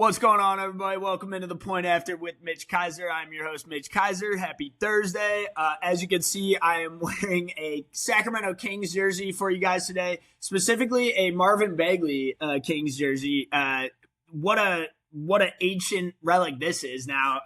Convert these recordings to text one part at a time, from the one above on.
What's going on, everybody? Welcome into the Point After with Mitch Kaiser. I'm your host, Mitch Kaiser. Happy Thursday. As you can see, I am wearing a Sacramento Kings jersey for you guys today, specifically a Marvin Bagley Kings jersey. What a ancient relic this is now.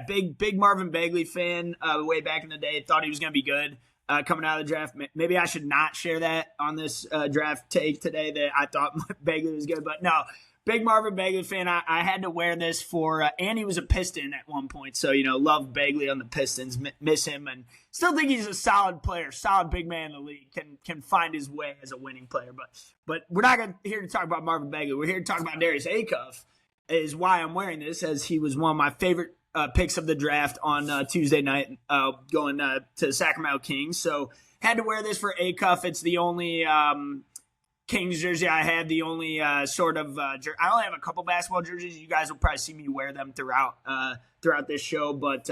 Big Marvin Bagley fan way back in the day. Thought he was going to be good coming out of the draft. Maybe I should not share that on this draft take today that I thought Bagley was good, but no. Big Marvin Bagley fan. I had to wear this for, and he was a Piston at one point. So, love Bagley on the Pistons, miss him, and still think he's a solid player, solid big man in the league, can find his way as a winning player. But we're not here to talk about Marvin Bagley. We're here to talk about Darius Acuff, is why I'm wearing this, as he was one of my favorite picks of the draft on Tuesday night going to the Sacramento Kings. So had to wear this for Acuff. It's the only Kings jersey I have, the only I only have a couple basketball jerseys. You guys will probably see me wear them throughout this show, but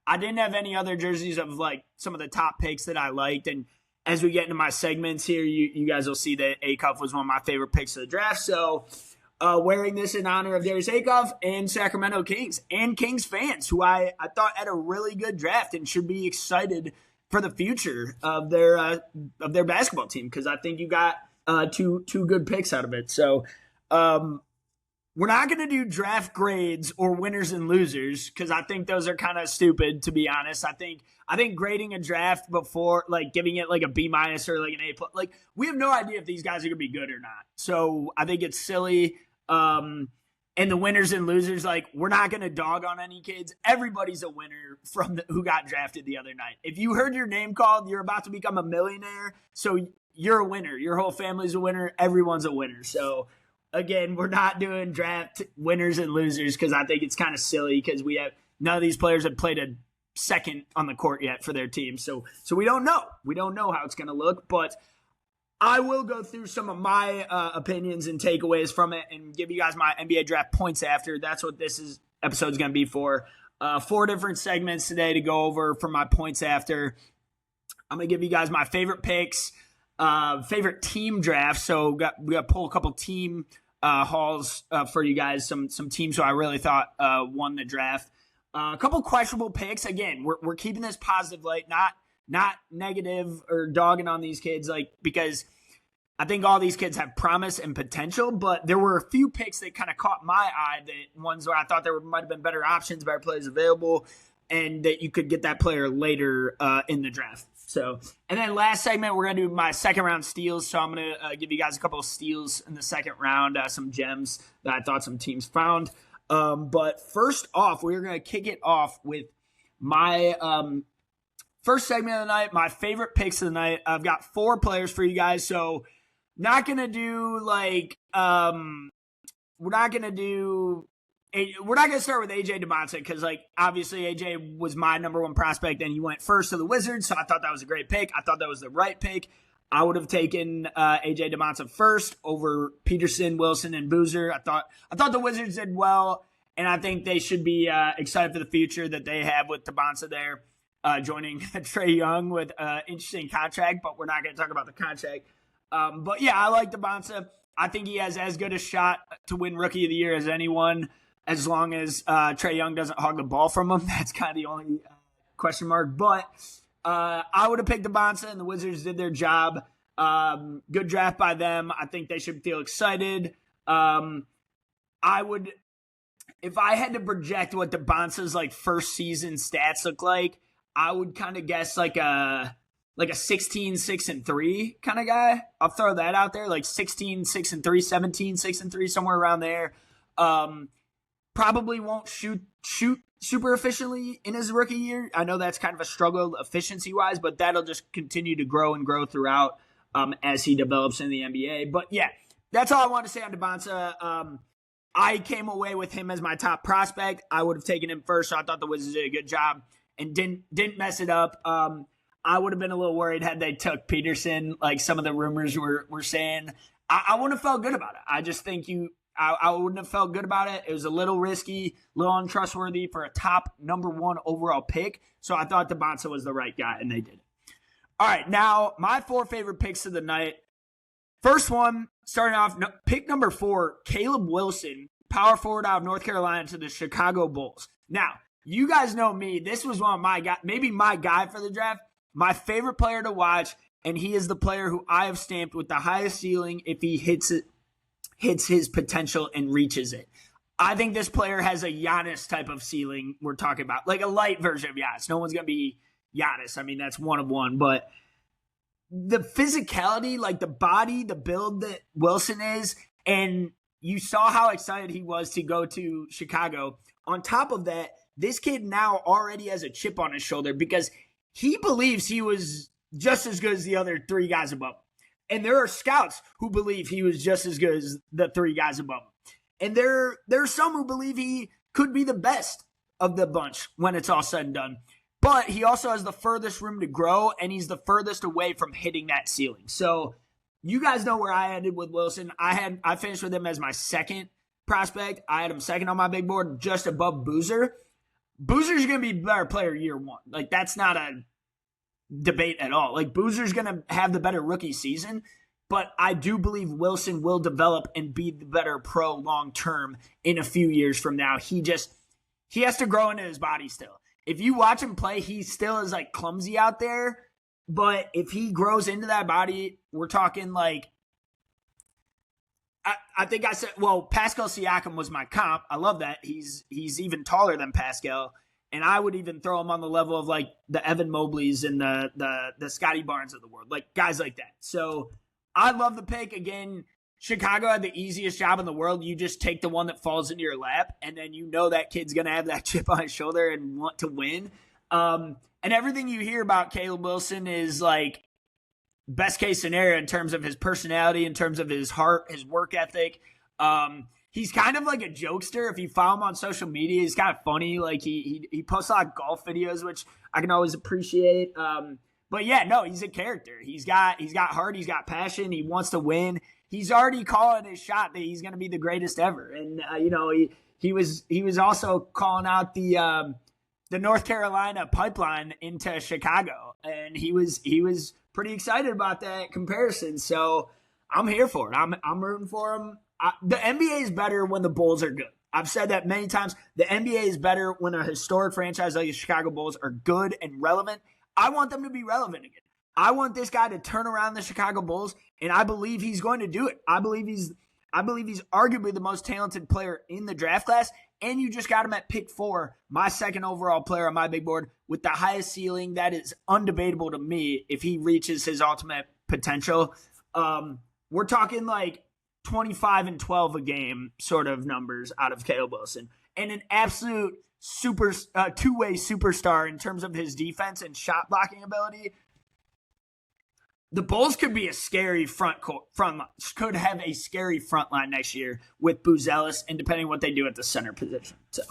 I didn't have any other jerseys of like some of the top picks that I liked. And as we get into my segments here, you guys will see that Acuff was one of my favorite picks of the draft. So wearing this in honor of Darius Acuff and Sacramento Kings and Kings fans, who I thought had a really good draft and should be excited for the future of their basketball team, because I think you got two good picks out of it. So we're not going to do draft grades or winners and losers, because I think those are kind of stupid, to be honest. I think grading a draft before, like giving it like a B- or like an A+, like we have no idea if these guys are going to be good or not. So I think it's silly. And the winners and losers, like we're not going to dog on any kids. Everybody's a winner from who got drafted the other night. If you heard your name called, you're about to become a millionaire. So you're a winner. Your whole family's a winner. Everyone's a winner. So, again, we're not doing draft winners and losers, because I think it's kind of silly, because none of these players have played a second on the court yet for their team. So we don't know. We don't know how it's going to look, but I will go through some of my opinions and takeaways from it and give you guys my NBA draft points after. That's what this episode is going to be for. 4 different segments today to go over for my points after. I'm going to give you guys my favorite picks, favorite team drafts. So we got to pull a couple team hauls for you guys. Some teams who I really thought won the draft. A couple questionable picks. Again, we're keeping this positive light, not negative or dogging on these kids, like, because I think all these kids have promise and potential. But there were a few picks that kind of caught my eye, that ones where I thought there might have been better options, better players available, and that you could get that player later in the draft. So, and then last segment, we're going to do my second round steals. So I'm going to give you guys a couple of steals in the second round, some gems that I thought some teams found. But first off, we're going to kick it off with my first segment of the night, my favorite picks of the night. I've got 4 players for you guys. So not going to do like, we're not going to start with AJ DeMonte, because, like, obviously AJ was my number 1 prospect, and he went first to the Wizards, so I thought that was a great pick. I thought that was the right pick. I would have taken AJ DeMonte first over Peterson, Wilson, and Boozer. I thought the Wizards did well, and I think they should be excited for the future that they have with DeMonte there, joining Trae Young with an interesting contract, but we're not going to talk about the contract. But, yeah, I like DeMonte. I think he has as good a shot to win Rookie of the Year as anyone, as long as Trae Young doesn't hog the ball from him. That's kind of the only question mark. But I would have picked DeMonte, and the Wizards did their job. Good draft by them. I think they should feel excited. I would, if I had to project what DeMonte's like first season stats look like, I would kind of guess like a 16, 6-3 kind of guy. I'll throw that out there, like 16, 6-3, 17, 6-3, somewhere around there. Probably won't shoot super efficiently in his rookie year. I know that's kind of a struggle efficiency-wise, but that'll just continue to grow and grow throughout as he develops in the NBA. But, yeah, that's all I want to say on DeMonte. I came away with him as my top prospect. I would have taken him first, so I thought the Wizards did a good job and didn't mess it up. I would have been a little worried had they took Peterson, like some of the rumors were saying. I wouldn't have felt good about it. I just think I wouldn't have felt good about it. It was a little risky, a little untrustworthy for a top number 1 overall pick. So I thought DeMonte was the right guy, and they did it. All right, now my 4 favorite picks of the night. First one, starting off, pick number 4, Caleb Wilson power forward out of North Carolina to the Chicago Bulls. Now, you guys know me. This was one of my guys, maybe my guy for the draft, my favorite player to watch, and he is the player who I have stamped with the highest ceiling if he hits his potential and reaches it. I think this player has a Giannis type of ceiling we're talking about, like a light version of Giannis. No one's going to be Giannis. I mean, that's one of one, but the physicality, like the body, the build that Wilson is, and you saw how excited he was to go to Chicago. On top of that, this kid now already has a chip on his shoulder because he believes he was just as good as the other three guys above him. And there are scouts who believe he was just as good as the three guys above him. And there are some who believe he could be the best of the bunch when it's all said and done. But he also has the furthest room to grow, and he's the furthest away from hitting that ceiling. So you guys know where I ended with Wilson. I finished with him as my second prospect. I had him second on my big board, just above Boozer. Boozer's going to be better player year one. Like, that's not a debate at all. Like, Boozer's going to have the better rookie season, but I do believe Wilson will develop and be the better pro long term in a few years from now. He has to grow into his body still. If you watch him play, he still is like clumsy out there, but if he grows into that body, we're talking like, I think I said, well, Pascal Siakam was my comp. I love that. He's even taller than Pascal, and I would even throw him on the level of like the Evan Mobleys and the Scotty Barnes of the world, like guys like that. So I love the pick. Again, Chicago had the easiest job in the world. You just take the one that falls into your lap, and then you know that kid's going to have that chip on his shoulder and want to win. And everything you hear about Caleb Wilson is like best case scenario in terms of his personality, in terms of his heart, his work ethic. He's kind of like a jokester. If you follow him on social media, he's kind of funny. Like he posts a lot of golf videos, which I can always appreciate. But yeah, no, he's a character. He's got heart. He's got passion. He wants to win. He's already calling his shot that he's going to be the greatest ever. And, he was also calling out the North Carolina pipeline into Chicago. And he was pretty excited about that comparison. So I'm here for it. I'm rooting for him. The NBA is better when the Bulls are good. I've said that many times. The NBA is better when a historic franchise like the Chicago Bulls are good and relevant. I want them to be relevant again. I want this guy to turn around the Chicago Bulls, and I believe he's going to do it. I believe he's arguably the most talented player in the draft class, and you just got him at pick 4, my second overall player on my big board with the highest ceiling. That is undebatable to me if he reaches his ultimate potential. We're talking like 25 and 12 a game sort of numbers out of Caleb Wilson, and an absolute two-way superstar in terms of his defense and shot blocking ability. The Bulls could be a scary front line. Could have a scary front line next year with Buzelis, and depending on what they do at the center position. So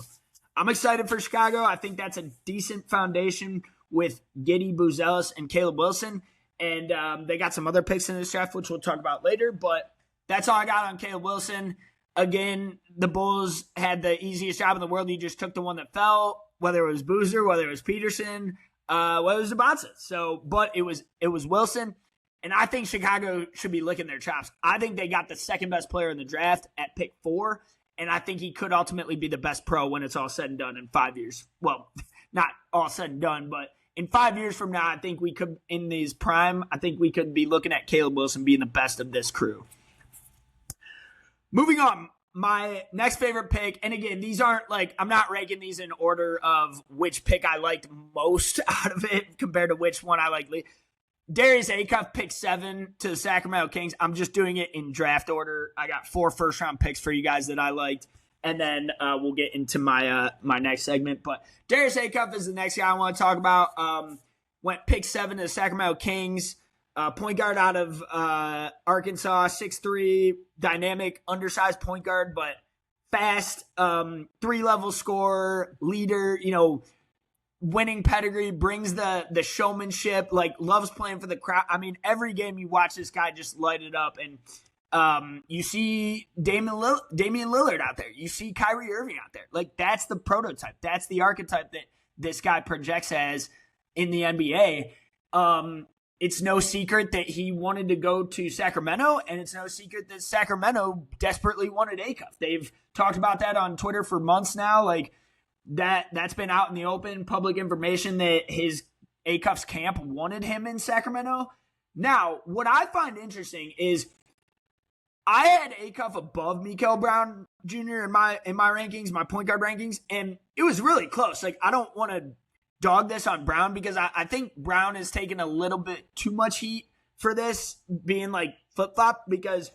I'm excited for Chicago. I think that's a decent foundation with Giddey, Buzelis, and Caleb Wilson. And they got some other picks in this draft, which we'll talk about later. But that's all I got on Caleb Wilson. Again, the Bulls had the easiest job in the world. You just took the one that fell, whether it was Boozer, whether it was Peterson, whether it was Zabatza. So, but it was Wilson. And I think Chicago should be licking their chops. I think they got the second best player in the draft at pick 4, and I think he could ultimately be the best pro when it's all said and done in 5 years. Well, not all said and done, but in 5 years from now, I think we could, in his prime, I think we could be looking at Caleb Wilson being the best of this crew. Moving on, my next favorite pick, and again, these aren't like, I'm not ranking these in order of which pick I liked most out of it compared to which one I liked least. Darius Acuff, pick 7 to the Sacramento Kings. I'm just doing it in draft order. I got 4 first-round picks for you guys that I liked, and then we'll get into my next segment. But Darius Acuff is the next guy I want to talk about. Went pick 7 to the Sacramento Kings. Point guard out of Arkansas, 6'3", dynamic, undersized point guard, but fast, 3-level scorer, leader, winning pedigree, brings the showmanship, like loves playing for the crowd. I mean, every game you watch this guy just light it up. And you see Damian Lillard out there. You see Kyrie Irving out there. Like, that's the prototype. That's the archetype that this guy projects as in the NBA. it's no secret that he wanted to go to Sacramento, and it's no secret that Sacramento desperately wanted Acuff. They've talked about that on Twitter for months now. Like that's been out in the open, public information that his Acuff's camp wanted him in Sacramento. Now, what I find interesting is I had Acuff above Mikael Brown Jr. in my rankings, my point guard rankings, and it was really close. Like, I don't want to dog this on Brown because I think Brown has taken a little bit too much heat for this being like flip-flop, because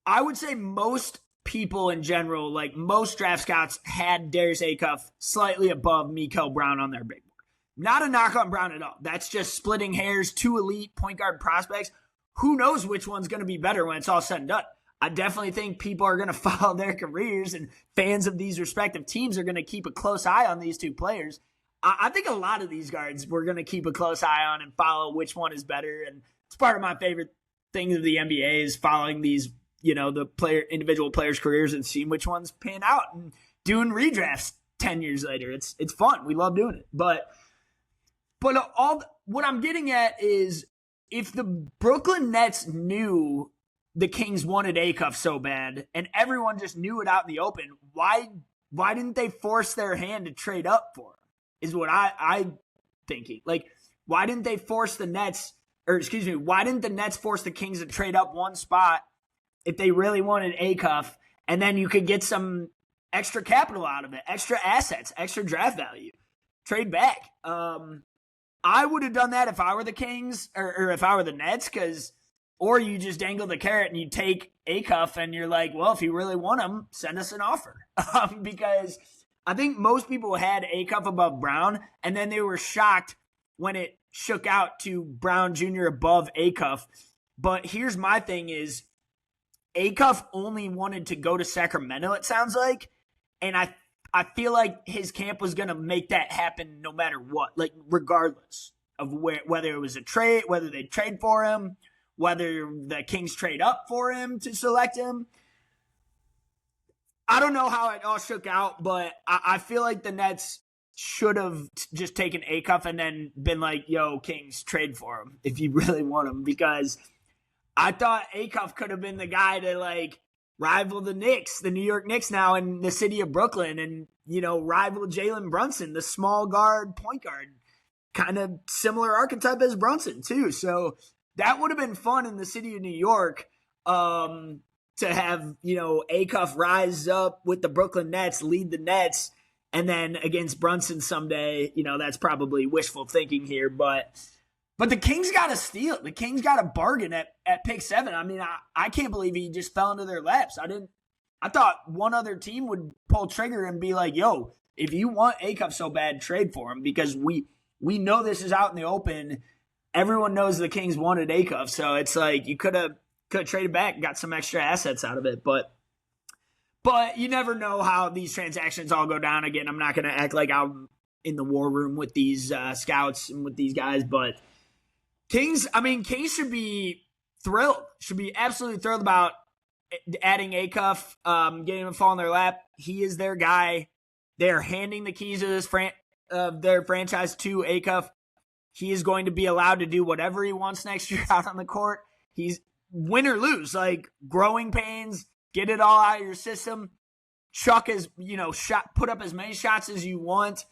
I would say most people in general, like most draft scouts, had Darius Acuff slightly above Mikael Brown on their big board. Not a knock on Brown at all. That's just splitting hairs. Two elite point guard prospects. Who knows which one's going to be better when it's all said and done? I definitely think people are going to follow their careers, and fans of these respective teams are going to keep a close eye on these two players. I think a lot of these guards we're going to keep a close eye on and follow which one is better. And it's part of my favorite things of the NBA is following these, the individual players' careers and seeing which ones pan out and doing redrafts 10 years later. It's fun. We love doing it. But what I'm getting at is, if the Brooklyn Nets knew the Kings wanted Acuff so bad and everyone just knew it out in the open, why didn't they force their hand to trade up for him? Is what I'm thinking. Like, why didn't they force the Nets, why didn't the Nets force the Kings to trade up one spot if they really wanted Acuff, and then you could get some extra capital out of it, extra assets, extra draft value, trade back. I would have done that if I were the Kings or if I were the Nets, or you just dangle the carrot and you take Acuff and you're like, well, if you really want him, send us an offer. Because I think most people had Acuff above Brown, and then they were shocked when it shook out to Brown Jr. above Acuff. But here's my thing is, Acuff only wanted to go to Sacramento, it sounds like, and I feel like his camp was going to make that happen no matter what, like regardless of whether it was a trade, whether they trade for him, whether the Kings trade up for him to select him. I don't know how it all shook out, but I feel like the Nets should have just taken Acuff and then been like, yo, Kings, trade for him if you really want him, because I thought Acuff could have been the guy to like rival the Knicks, the New York Knicks now in the city of Brooklyn, and, rival Jalen Brunson, the small guard, point guard, kind of similar archetype as Brunson too. So that would have been fun in the city of New York, to have, Acuff rise up with the Brooklyn Nets, lead the Nets, and then against Brunson someday. That's probably wishful thinking here, but the Kings got to steal. The Kings got to bargain at pick 7. I mean, I can't believe he just fell into their laps. I thought one other team would pull trigger and be like, yo, if you want Acuff so bad, trade for him, because we know this is out in the open. Everyone knows the Kings wanted Acuff, so it's like you could have traded back and got some extra assets out of it. But you never know how these transactions all go down. Again, I'm not going to act like I'm in the war room with these scouts and with these guys, but Kings should be thrilled, should be absolutely thrilled about adding Acuff, getting him to fall in their lap. He is their guy. They're handing the keys of their franchise to Acuff. He is going to be allowed to do whatever he wants next year out on the court. He's win or lose, like growing pains, get it all out of your system. Chuck is, put up as many shots as you want.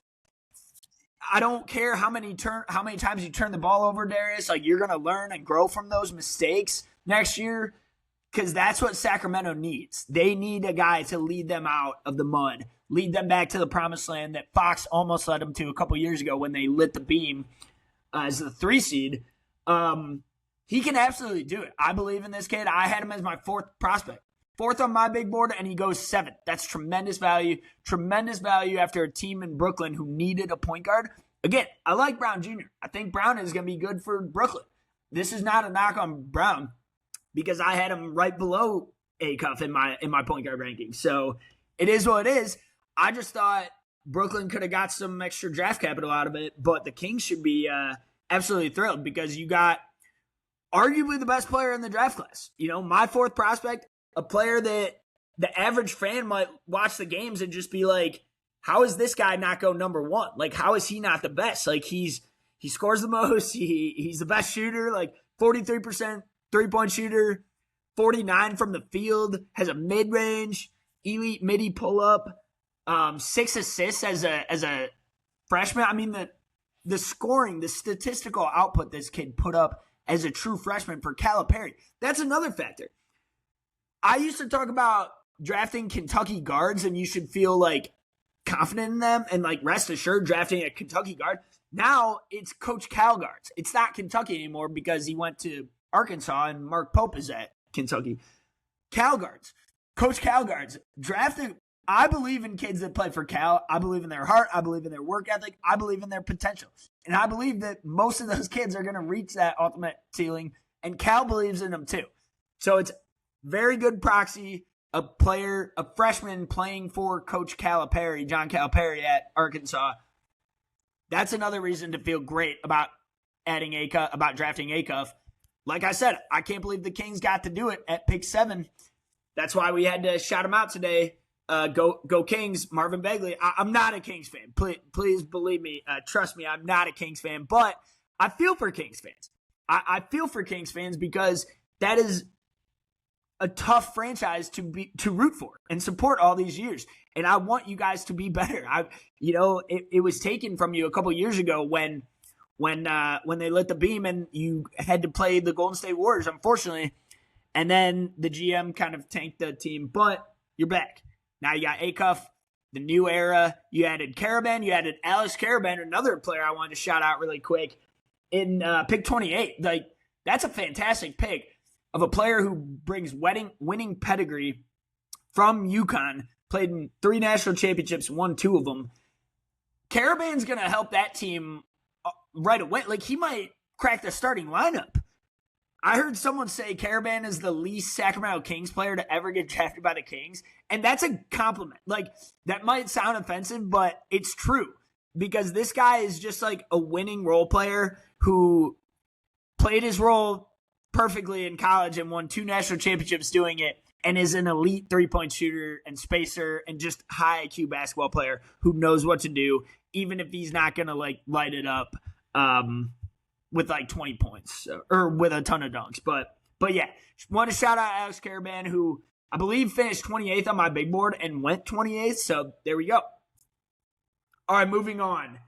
I don't care how many times you turn the ball over, Darius. Like, you're going to learn and grow from those mistakes next year, because that's what Sacramento needs. They need a guy to lead them out of the mud, lead them back to the promised land that Fox almost led them to a couple years ago when they lit the beam as the 3 seed. He can absolutely do it. I believe in this kid. I had him as my 4th prospect. 4th on my big board, and he goes 7th. That's tremendous value. Tremendous value after a team in Brooklyn who needed a point guard. Again, I like Brown Jr. I think Brown is going to be good for Brooklyn. This is not a knock on Brown, because I had him right below Acuff in my point guard ranking. So it is what it is. I just thought Brooklyn could have got some extra draft capital out of it, but the Kings should be absolutely thrilled, because you got arguably the best player in the draft class. My 4th prospect, a player that the average fan might watch the games and just be like, how is this guy not go number 1? Like, how is he not the best? Like, he's He scores the most. He's the best shooter, like 43% three-point shooter, 49 from the field, has a mid-range, elite midi pull-up, 6 assists as a freshman. I mean, the scoring, the statistical output this kid put up as a true freshman for Calipari, that's another factor. I used to talk about drafting Kentucky guards, and you should feel like confident in them and like rest assured drafting a Kentucky guard. Now it's Coach Cal guards. It's not Kentucky anymore because he went to Arkansas and Mark Pope is at Kentucky. Cal guards, Coach Cal guards, drafting. I believe in kids that play for Cal. I believe in their heart. I believe in their work ethic. I believe in their potential. And I believe that most of those kids are going to reach that ultimate ceiling, and Cal believes in them too. So it's very good proxy, a freshman playing for Coach Calipari, John Calipari at Arkansas. That's another reason to feel great about drafting Acuff. Like I said, I can't believe the Kings got to do it at pick 7. That's why we had to shout him out today. Go Kings, Marvin Bagley. I'm not a Kings fan. Please believe me. Trust me, I'm not a Kings fan. But I feel for Kings fans. I feel for Kings fans because that is a tough franchise to root for and support all these years. And I want you guys to be better. It was taken from you a couple years ago when they lit the beam and you had to play the Golden State Warriors, unfortunately. And then the GM kind of tanked the team, but you're back. Now you got Acuff, the new era. You added Karaban. You added Alex Karaban, another player I wanted to shout out really quick in pick 28. Like, that's a fantastic pick of a player who brings winning pedigree from UConn, played in 3 national championships, won 2 of them. Karaban's going to help that team right away. Like, he might crack the starting lineup. I heard someone say Karaban is the least Sacramento Kings player to ever get drafted by the Kings, and that's a compliment. Like, that might sound offensive, but it's true because this guy is just like a winning role player who played his role perfectly in college and won 2 national championships doing it, and is an elite three-point shooter and spacer and just high IQ basketball player who knows what to do, even if he's not going to like light it up with like 20 points or with a ton of dunks. But yeah, want to shout out Alex Karaban, who I believe finished 28th on my big board and went 28th. So there we go. All right, moving on.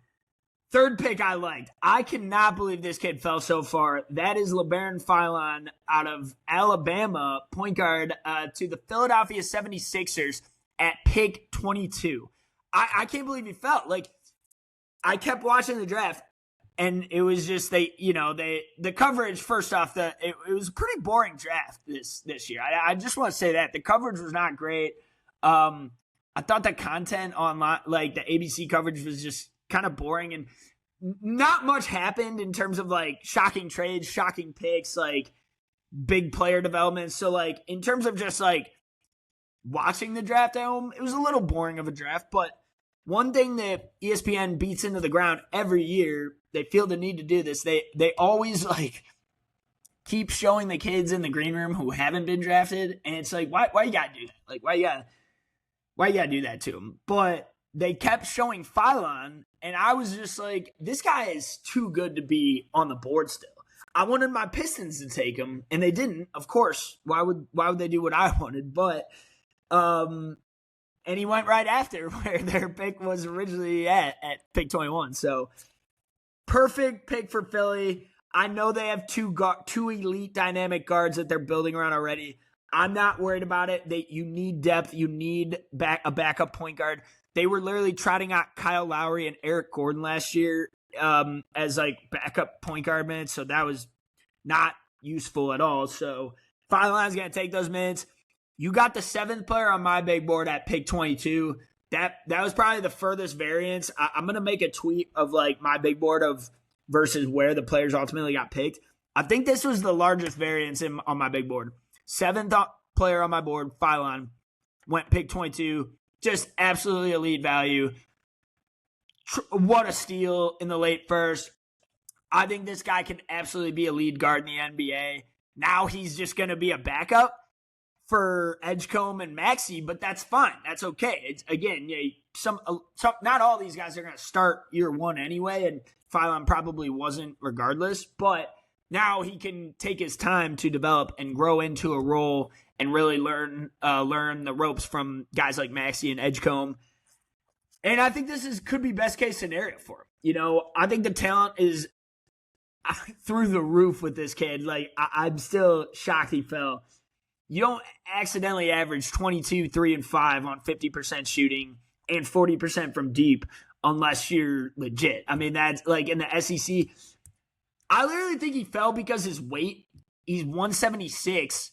Third pick I liked. I cannot believe this kid fell so far. That is LeBaron Philon out of Alabama, point guard, to the Philadelphia 76ers at pick 22. I can't believe he fell. Like, I kept watching the draft, and it was just the coverage. First off, it was a pretty boring draft this year. I just want to say that the coverage was not great. I thought the content online, like the ABC coverage, was just kind of boring, and not much happened in terms of like shocking trades, shocking picks, like big player development. So like in terms of just like watching the draft at home, it was a little boring of a draft. But one thing that ESPN beats into the ground every year, they feel the need to do this. They always like keep showing the kids in the green room who haven't been drafted, and it's like, why you gotta do that? Like, why you gotta do that to them? But they kept showing Philon, and I was just like, this guy is too good to be on the board still. I wanted my Pistons to take him, and they didn't. Of course, why would they do what I wanted? But and he went right after where their pick was originally at pick 21. So perfect pick for Philly. I know they have two elite dynamic guards that they're building around already. I'm not worried about it. You need depth. You need a backup point guard. They were literally trotting out Kyle Lowry and Eric Gordon last year as like backup point guard minutes, so that was not useful at all. So Philon's going to take those minutes. You got the 7th player on my big board at pick 22. That was probably the furthest variance. I'm going to make a tweet of like my big board of versus where the players ultimately got picked. I think this was the largest variance on my big board. 7th player on my board, Philon, went pick 22. Just absolutely elite value. What a steal in the late first. I think this guy can absolutely be a lead guard in the NBA. Now he's just going to be a backup. for Edgecombe and Maxey, but that's fine. That's okay. It's again, some not all these guys are going to start year one anyway, and Phylon probably wasn't regardless, but now he can take his time to develop and grow into a role and really learn the ropes from guys like Maxey and Edgecombe. And I think this could be best case scenario for him. I think the talent is through the roof with this kid. Like, I'm still shocked he fell. You don't accidentally average 22, 3, and 5 on 50% shooting and 40% from deep unless you're legit. I mean, that's like in the SEC. I literally think he fell because his weight, he's 176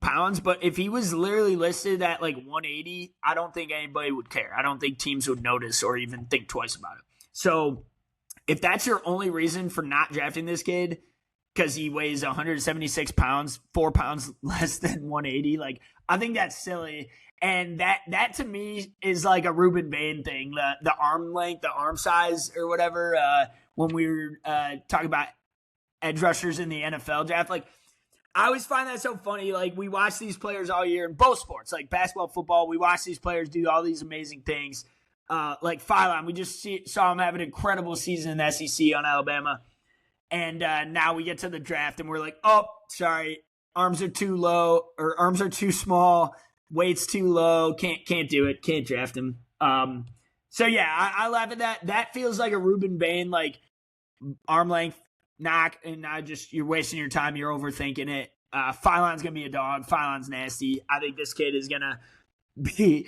pounds, but if he was literally listed at like 180, I don't think anybody would care. I don't think teams would notice or even think twice about it. So if that's your only reason for not drafting this kid, because he weighs 176 pounds, 4 pounds less than 180. Like, I think that's silly. And that to me is like a Ruben Bain thing, the arm length, the arm size or whatever, when we were talking about edge rushers in the NFL draft. Like, I always find that so funny. Like, we watch these players all year in both sports, like basketball, football. We watch these players do all these amazing things. Like Phylon, we just saw him have an incredible season in the SEC on Alabama. And now we get to the draft and we're like, oh, sorry, arms are too low or arms are too small, weight's too low, can't do it, can't draft him. So yeah, I laugh at that. That feels like a Ruben Bain, like arm length knock, and you're wasting your time, you're overthinking it. Phylon's gonna be a dog. Phylon's nasty. I think this kid is gonna be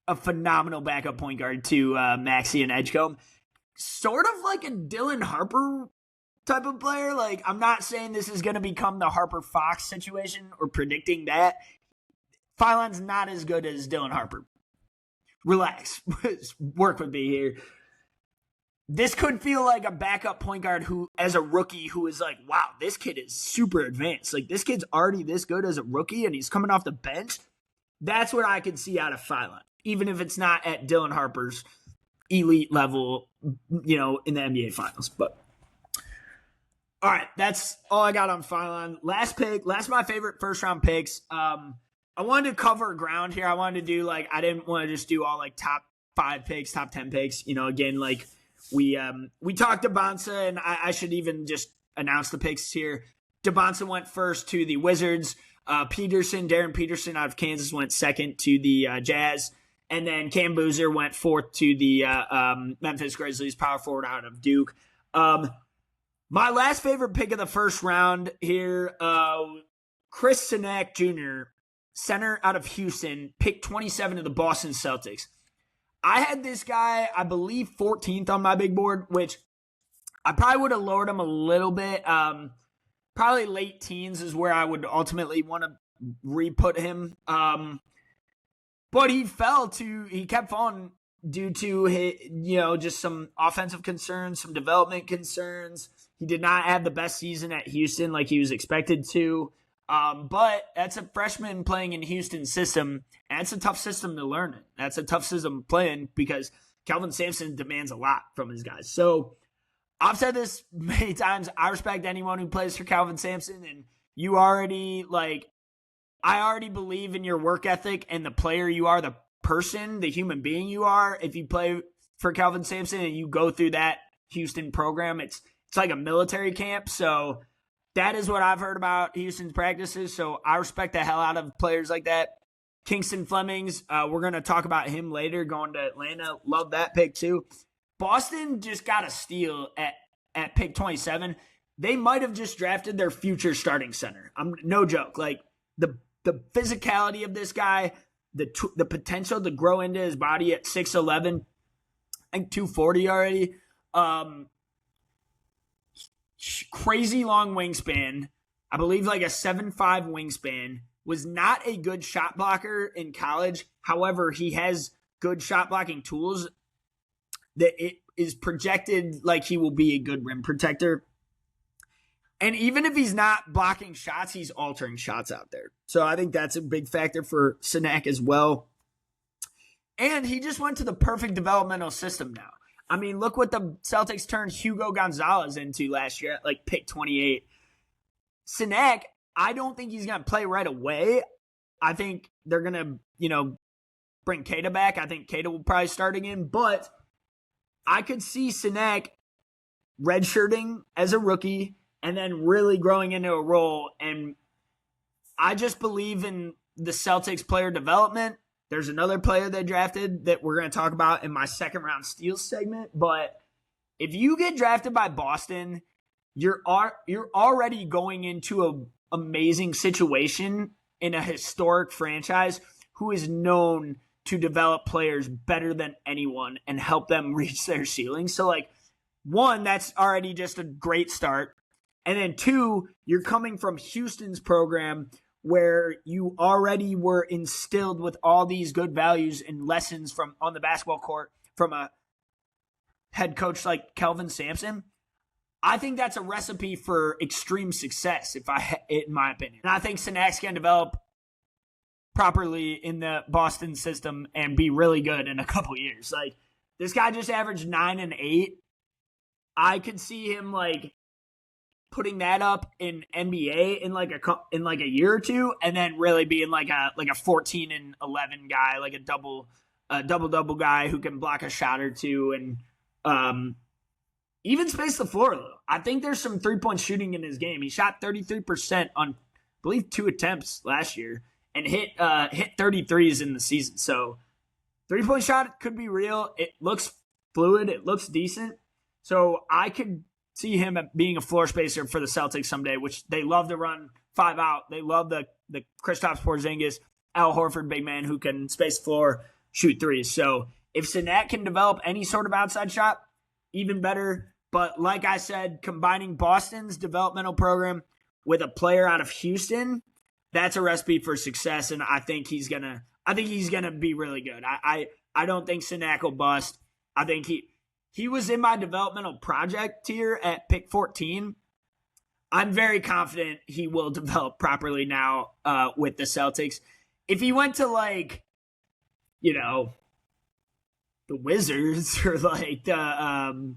a phenomenal backup point guard to Maxey and Edgecombe. Sort of like a Dylan Harper type of player. Like, I'm not saying this is going to become the Harper Fox situation or predicting that. Phylon's not as good as Dylan Harper. Relax. Work with me here. This could feel like a backup point guard who, as a rookie, who is like, wow, this kid is super advanced. Like, this kid's already this good as a rookie and he's coming off the bench. That's what I can see out of Phylon, even if it's not at Dylan Harper's elite level, in the NBA Finals. But all right, that's all I got on Phylon. Last of my favorite first-round picks. I wanted to cover ground here. I wanted to do, I didn't want to just do all, top 5 picks, top 10 picks. Again, we talked to Bonsa, and I should even just announce the picks here. DeBonsa went first to the Wizards. Darren Peterson out of Kansas went second to the Jazz. And then Cam Boozer went fourth to the Memphis Grizzlies, power forward out of Duke. My last favorite pick of the first round here, Chris Sinek Jr., center out of Houston, picked 27 of the Boston Celtics. I had this guy, I believe, 14th on my big board, which I probably would have lowered him a little bit. Probably late teens is where I would ultimately want to re-put him. But he kept falling due to just some offensive concerns, some development concerns. He did not have the best season at Houston like he was expected to. But that's a freshman playing in Houston's system, and that's a tough system to learn in. That's a tough system playing because Kelvin Sampson demands a lot from his guys. So I've said this many times. I respect anyone who plays for Kelvin Sampson, and I already believe in your work ethic and the player you are, the person, the human being you are. If you play for Kelvin Sampson and you go through that Houston program, it's like a military camp. So that is what I've heard about Houston's practices. So I respect the hell out of players like that. Kingston Flemings, we're going to talk about him later, going to Atlanta. Love that pick too. Boston just got a steal at pick 27. They might have just drafted their future starting center. I'm no joke. Like the physicality of this guy, the potential to grow into his body at 6'11", I think 240 already. Crazy long wingspan. I believe like a 7'5" wingspan. Was not a good shot blocker in college. However, he has good shot blocking tools that it is projected like he will be a good rim protector. And even if he's not blocking shots, he's altering shots out there. So I think that's a big factor for Sinek as well. And he just went to the perfect developmental system now. I mean, look what the Celtics turned Hugo Gonzalez into last year at pick 28. Sinek, I don't think he's going to play right away. I think they're going to, bring Keita back. I think Keita will probably start again, but I could see Sinek redshirting as a rookie and then really growing into a role. And I just believe in the Celtics player development. There's another player they drafted that we're going to talk about in my second round steals segment. But if you get drafted by Boston, you're already going into an amazing situation in a historic franchise who is known to develop players better than anyone and help them reach their ceiling. So, like, one, that's already just a great start. And then two, you're coming from Houston's program where you already were instilled with all these good values and lessons from on the basketball court from a head coach like Kelvin Sampson. I think that's a recipe for extreme success, in my opinion. And I think Sinek can develop properly in the Boston system and be really good in a couple years. Like, this guy just averaged 9 and 8. I could see him like putting that up in NBA in like a year or two, and then really being like a 14 and 11 guy, like a double guy who can block a shot or two and even space the floor. Though I think there's some 3-point shooting in his game. He shot 33% on, I believe, 2 attempts last year, and hit 33s in the season. So 3-point shot could be real. It looks fluid. It looks decent. So I could see him being a floor spacer for the Celtics someday, which they love to run 5 out. They love the Kristaps Porzingis, Al Horford big man who can space the floor, shoot threes. So if Sinek can develop any sort of outside shot, even better. But like I said, combining Boston's developmental program with a player out of Houston, that's a recipe for success, and I think he's gonna be really good. I don't think Sinek will bust. I think he was in my developmental project tier at pick 14. I'm very confident he will develop properly now with the Celtics. If he went to the Wizards or the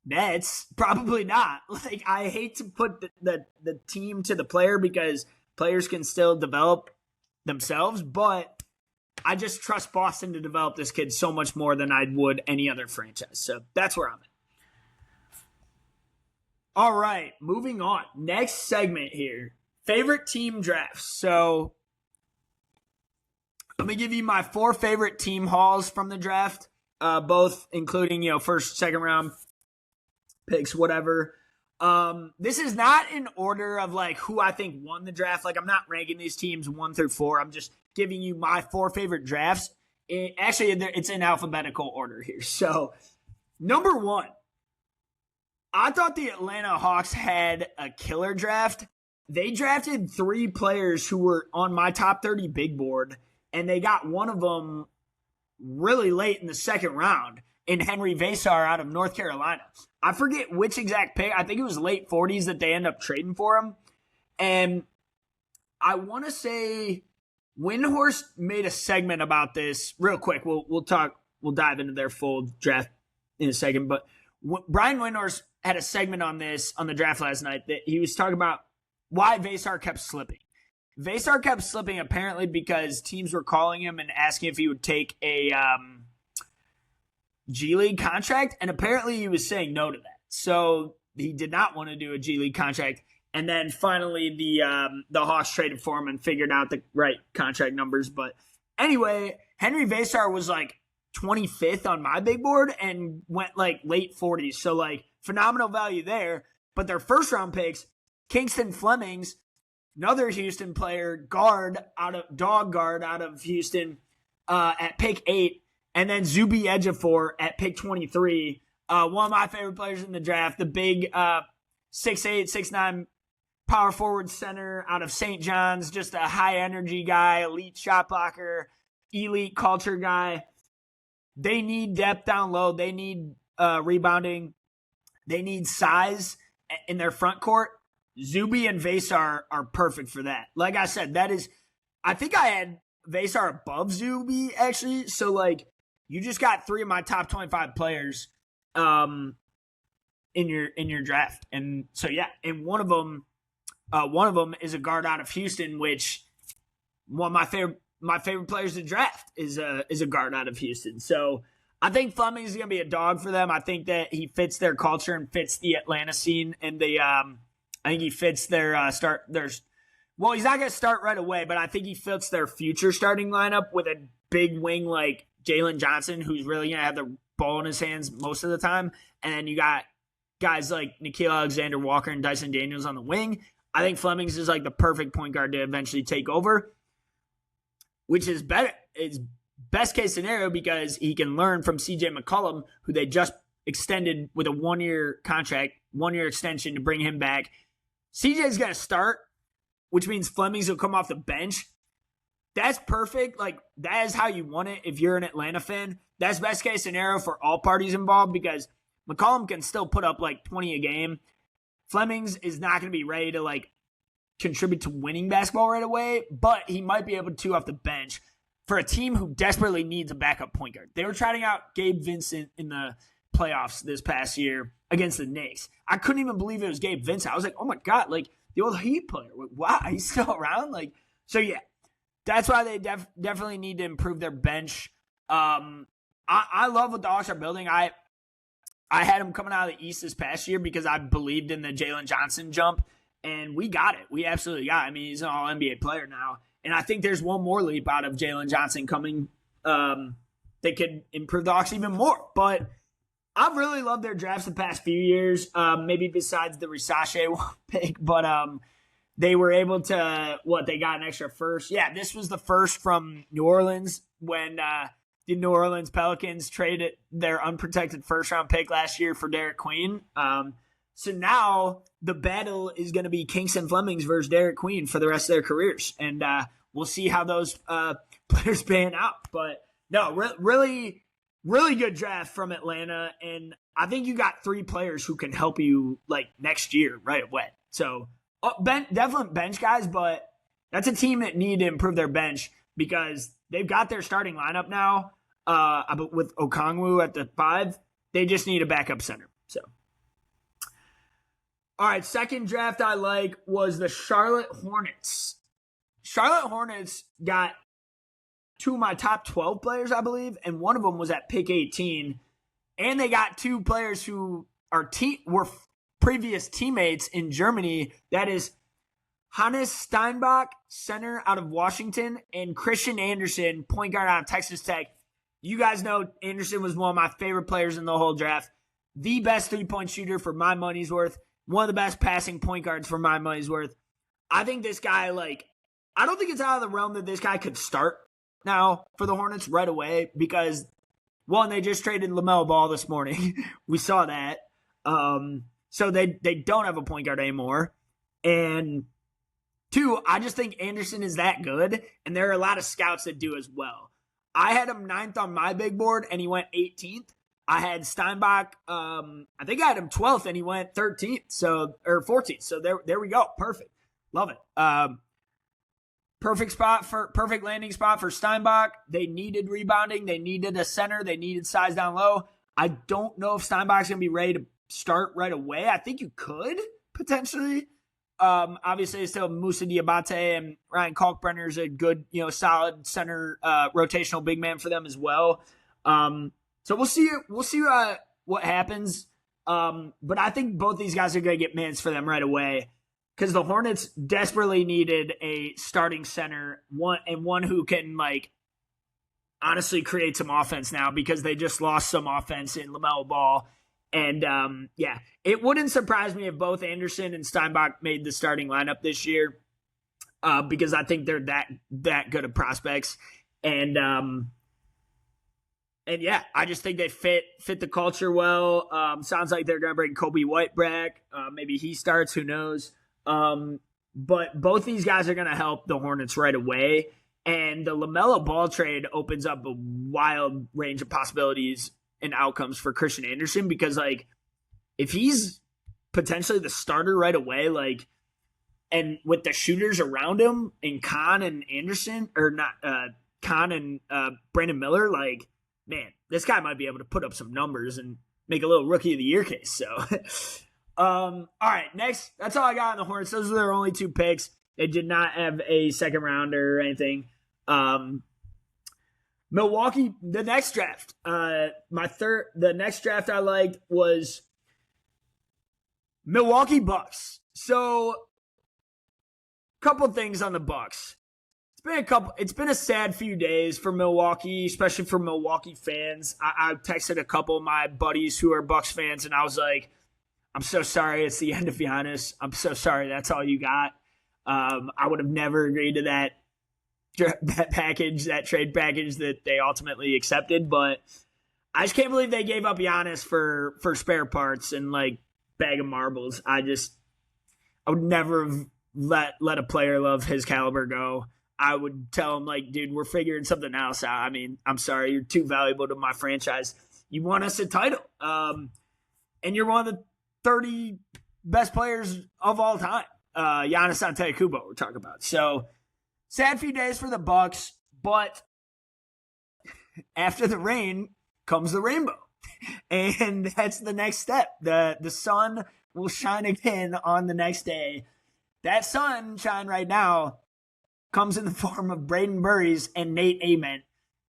Nets, probably not. Like, I hate to put the team to the player because players can still develop themselves, but I just trust Boston to develop this kid so much more than I would any other franchise. So that's where I'm at. All right, moving on. Next segment here. Favorite team drafts. So let me give you my 4 favorite team hauls from the draft, both including, first, second round picks, whatever. This is not in order of who I think won the draft. I'm not ranking these teams 1 through 4. I'm just giving you my 4 favorite drafts. It's in alphabetical order here. So, number 1, I thought the Atlanta Hawks had a killer draft. They drafted 3 players who were on my top 30 big board, and they got one of them really late in the second round in Henry Vasar out of North Carolina. I forget which exact pick. I think it was late 40s that they end up trading for him. And I want to say Windhorst made a segment about this real quick. We'll dive into their full draft in a second. But Brian Windhorst had a segment on this on the draft last night that he was talking about why Vasar kept slipping. Vasar kept slipping apparently because teams were calling him and asking if he would take a G League contract, and apparently he was saying no to that. So he did not want to do a G League contract. And then finally the Hawks traded for him and figured out the right contract numbers. But anyway, Henry Vasar was 25th on my big board and went late 40s. So phenomenal value there. But their first round picks, Kingston Flemings, another Houston player, dog guard out of Houston at pick 8. And then Zuby Ejiofor at pick 23. One of my favorite players in the draft, the big 6'8", 6'9", power forward center out of St. John's, just a high-energy guy, elite shot blocker, elite culture guy. They need depth down low. They need rebounding. They need size in their front court. Zuby and Vasar are perfect for that. Like I said, I think I had Vasar above Zuby, actually. So, you just got 3 of my top 25 players in your draft. And so, yeah, and one of them is a guard out of Houston, which one of my favorite players to draft is a guard out of Houston. So I think Fleming is going to be a dog for them. I think that he fits their culture and fits the Atlanta scene, and I think he fits their start. Well, he's not going to start right away, but I think he fits their future starting lineup with a big wing like Jalen Johnson, who's really going to have the ball in his hands most of the time. And then you got guys like Nickeil Alexander-Walker and Dyson Daniels on the wing. I think Flemings is like the perfect point guard to eventually take over, which is better. It's best case scenario because he can learn from CJ McCollum, who they just extended with a 1-year contract, 1-year extension to bring him back. CJ's going to start, which means Flemings will come off the bench. That's perfect. Like, that is how you want it if you're an Atlanta fan. That's best case scenario for all parties involved because McCollum can still put up like 20 a game. Flemings is not going to be ready to like contribute to winning basketball right away, but he might be able to off the bench for a team who desperately needs a backup point guard. They were trying out Gabe Vincent in the playoffs this past year against the Knicks. I couldn't even believe it was Gabe Vincent. I was like, oh my God, like the old Heat player. Wow, he's still around? Like, so yeah, that's why they definitely need to improve their bench. I love what the Hawks are building. I had him coming out of the East this past year because I believed in the Jalen Johnson jump, and we got it. We absolutely got it. I mean, he's an all-NBA player now, and I think there's one more leap out of Jalen Johnson coming that could improve the Hawks even more. But I've really loved their drafts the past few years, maybe besides the Risache pick, but they were able to, they got an extra first. Yeah, this was the first from New Orleans when the New Orleans Pelicans traded their unprotected first-round pick last year for Derek Queen. So now the battle is going to be Kingston Flemings versus Derek Queen for the rest of their careers. And we'll see how those players pan out. But no, really, really good draft from Atlanta. And I think you got 3 players who can help you like next year right away. So definitely bench guys, but that's a team that need to improve their bench because they've got their starting lineup now with Okongwu at the 5. They just need a backup center. So, all right, second draft I like was the Charlotte Hornets. Charlotte Hornets got 2 of my top 12 players, I believe, and one of them was at pick 18. And they got 2 players who were previous teammates in Germany. That is Hannes Steinbach, center out of Washington, and Christian Anderson, point guard out of Texas Tech. You guys know Anderson was one of my favorite players in the whole draft. The best three-point shooter for my money's worth. One of the best passing point guards for my money's worth. I think this guy, I don't think it's out of the realm that this guy could start now for the Hornets right away because, one, they just traded LaMelo Ball this morning. We saw that. So they don't have a point guard anymore. And 2, I just think Anderson is that good, and there are a lot of scouts that do as well. I had him 9th on my big board, and he went 18th. I had Steinbach, I think I had him 12th, and he went 13th, or 14th. So there we go. Perfect. Love it. Perfect landing spot for Steinbach. They needed rebounding. They needed a center. They needed size down low. I don't know if Steinbach's going to be ready to start right away. I think you could potentially. Obviously, it's still Moussa Diabate and Ryan Kalkbrenner is a good, solid center rotational big man for them as well. So we'll see what happens. But I think both these guys are going to get minutes for them right away because the Hornets desperately needed a starting center, one who can honestly create some offense now because they just lost some offense in LaMelo Ball. And, it wouldn't surprise me if both Anderson and Steinbach made the starting lineup this year because I think they're that good of prospects. And I just think they fit the culture well. Sounds like they're going to bring Kobe White back. Maybe he starts, who knows. But both these guys are going to help the Hornets right away. And the LaMelo Ball trade opens up a wild range of possibilities and outcomes for Christian Anderson because if he's potentially the starter right away, and with the shooters around him and Kahn and Anderson or not Kahn and Brandon Miller, man, this guy might be able to put up some numbers and make a little rookie of the year case. So all right, next, that's all I got on the Hornets. Those are their only 2 picks. They did not have a second rounder or anything. Milwaukee, the next draft. The next draft I liked was Milwaukee Bucks. So, couple things on the Bucks. It's been a sad few days for Milwaukee, especially for Milwaukee fans. I texted a couple of my buddies who are Bucks fans, and I was like, I'm so sorry it's the end of Giannis. I'm so sorry that's all you got. I would have never agreed to that trade package that they ultimately accepted, but I just can't believe they gave up Giannis for spare parts and like bag of marbles. I would never have let a player of his caliber go. I would tell him, like, dude, we're figuring something else out. I mean, I'm sorry, you're too valuable to my franchise. You won us a title. And you're one of the 30 best players of all time. Giannis Antetokounmpo we're talking about. So, sad few days for the Bucks, but after the rain comes the rainbow. And that's the next step. The sun will shine again on the next day. That sunshine right now comes in the form of Braden Burries and Nate Ament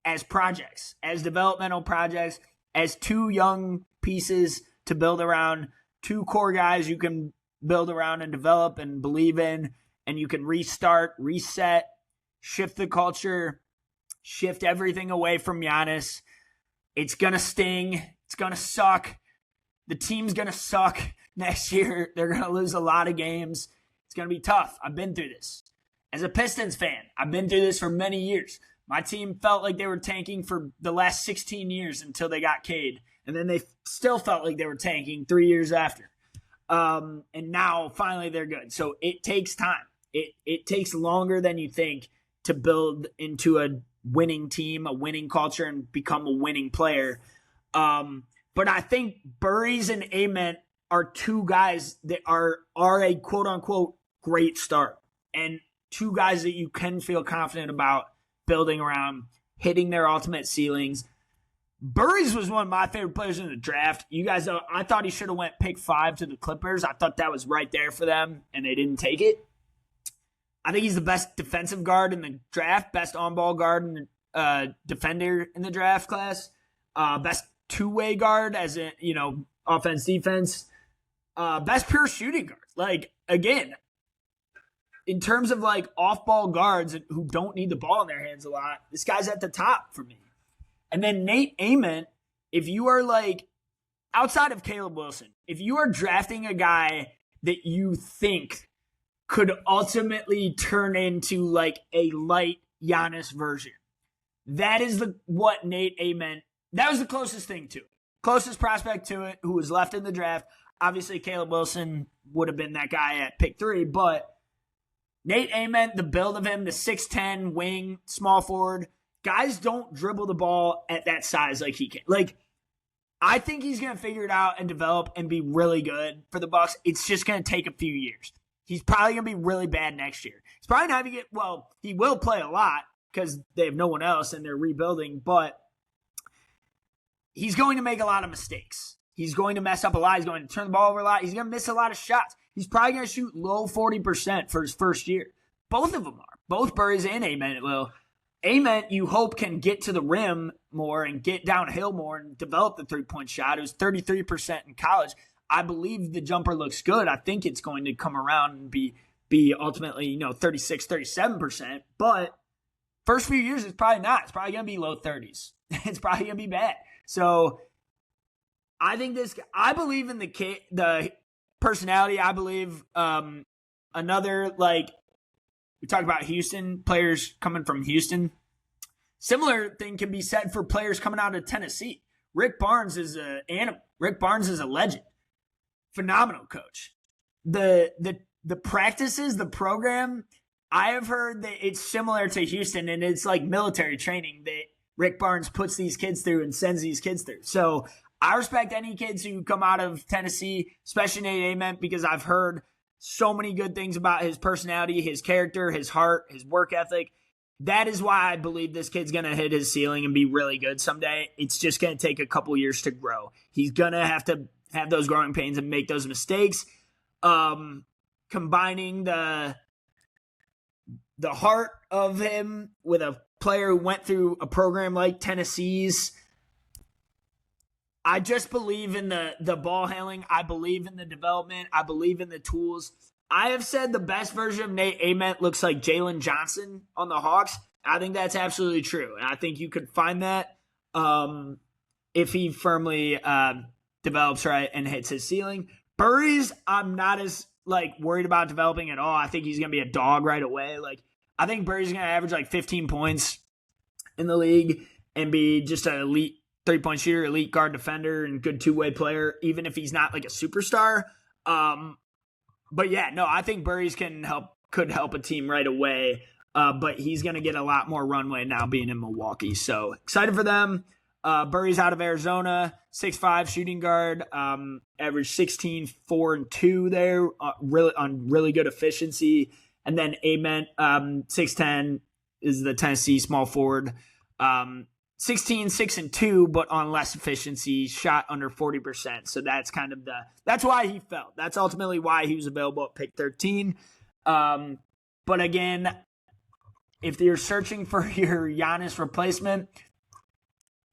as projects, as developmental projects, as two young pieces to build around, two core guys you can build around and develop and believe in, and you can restart, reset, shift the culture, shift everything away from Giannis. It's going to sting. It's going to suck. The team's going to suck next year. They're going to lose a lot of games. It's going to be tough. I've been through this. As a Pistons fan, I've been through this for many years. My team felt like they were tanking for the last 16 years until they got Cade. And then they still felt like they were tanking 3 years after. And now, finally, they're good. So it takes time. It takes longer than you think to build into a winning team, a winning culture, and become a winning player. But I think Burries and Ament are two guys that are a quote-unquote great start. And two guys that you can feel confident about building around, hitting their ultimate ceilings. Burries was one of my favorite players in the draft. You guys know, I thought he should have went pick 5 to the Clippers. I thought that was right there for them, and they didn't take it. I think he's the best defensive guard in the draft, best on-ball guard and defender in the draft class, best two-way guard as a, offense, defense, best pure shooting guard. Like, again, in terms of like off-ball guards who don't need the ball in their hands a lot, this guy's at the top for me. And then Nate Ament, if you are like, outside of Caleb Wilson, if you are drafting a guy that you think could ultimately turn into like a light Giannis version, that is what Nate Ament, that was the closest thing to it. Closest prospect to it who was left in the draft. Obviously, Caleb Wilson would have been that guy at pick 3, but Nate Ament, the build of him, the 6'10", wing, small forward. Guys don't dribble the ball at that size like he can. Like, I think he's going to figure it out and develop and be really good for the Bucks. It's just going to take a few years. He's probably going to be really bad next year. He's probably not going to he will play a lot because they have no one else and they're rebuilding, but he's going to make a lot of mistakes. He's going to mess up a lot. He's going to turn the ball over a lot. He's going to miss a lot of shots. He's probably going to shoot low 40% for his first year. Both of them are. Both Burries and Ament will. Ament, you hope, can get to the rim more and get downhill more and develop the three-point shot. It was 33% in college. I believe the jumper looks good. I think it's going to come around and be ultimately, 36, 37%. But first few years, it's probably not. It's probably going to be low 30s. It's probably going to be bad. So I think I believe in the personality. I believe another, like, we talk about Houston, players coming from Houston. Similar thing can be said for players coming out of Tennessee. Rick Barnes is an animal. Rick Barnes is a legend. Phenomenal coach. The practices, the program, I have heard that it's similar to Houston, and it's like military training that Rick Barnes puts these kids through and sends these kids through. So I respect any kids who come out of Tennessee, especially Nate Ament, because I've heard so many good things about his personality, his character, his heart, his work ethic. That is why I believe this kid's going to hit his ceiling and be really good someday. It's just going to take a couple years to grow. He's going to have those growing pains and make those mistakes. Combining the the heart of him with a player who went through a program like Tennessee's. I just believe in the ball handling. I believe in the development. I believe in the tools. I have said the best version of Nate Ament looks like Jalen Johnson on the Hawks. I think that's absolutely true. And I think you could find that if he firmly develops right and hits his ceiling. Burries, I'm not as worried about developing at all. I think he's going to be a dog right away. I think Burries is going to average 15 points in the league and be just an elite three-point shooter, elite guard defender, and good two-way player, even if he's not a superstar. But yeah, no, I think Burries could help a team right away. But he's going to get a lot more runway now being in Milwaukee. So excited for them. Burries out of Arizona, 6'5", shooting guard, average 16, 4, and 2 there, really good efficiency. And then Ament, 6'10", is the Tennessee small forward. 16, 6, and 2, but on less efficiency, shot under 40%. So that's that's why he fell. That's ultimately why he was available at pick 13. But again, if you're searching for your Giannis replacement,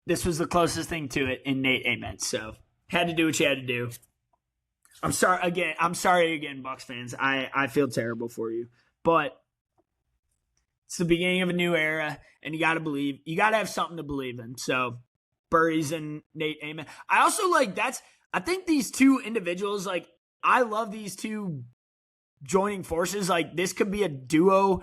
this was the closest thing to it in Nate Ament. So had to do what you had to do. I'm sorry again, Bucks fans. I feel terrible for you. But it's the beginning of a new era, and you got to believe. You got to have something to believe in. So Burries and Nate Ament. I also I think these two individuals, I love these two joining forces. This could be a duo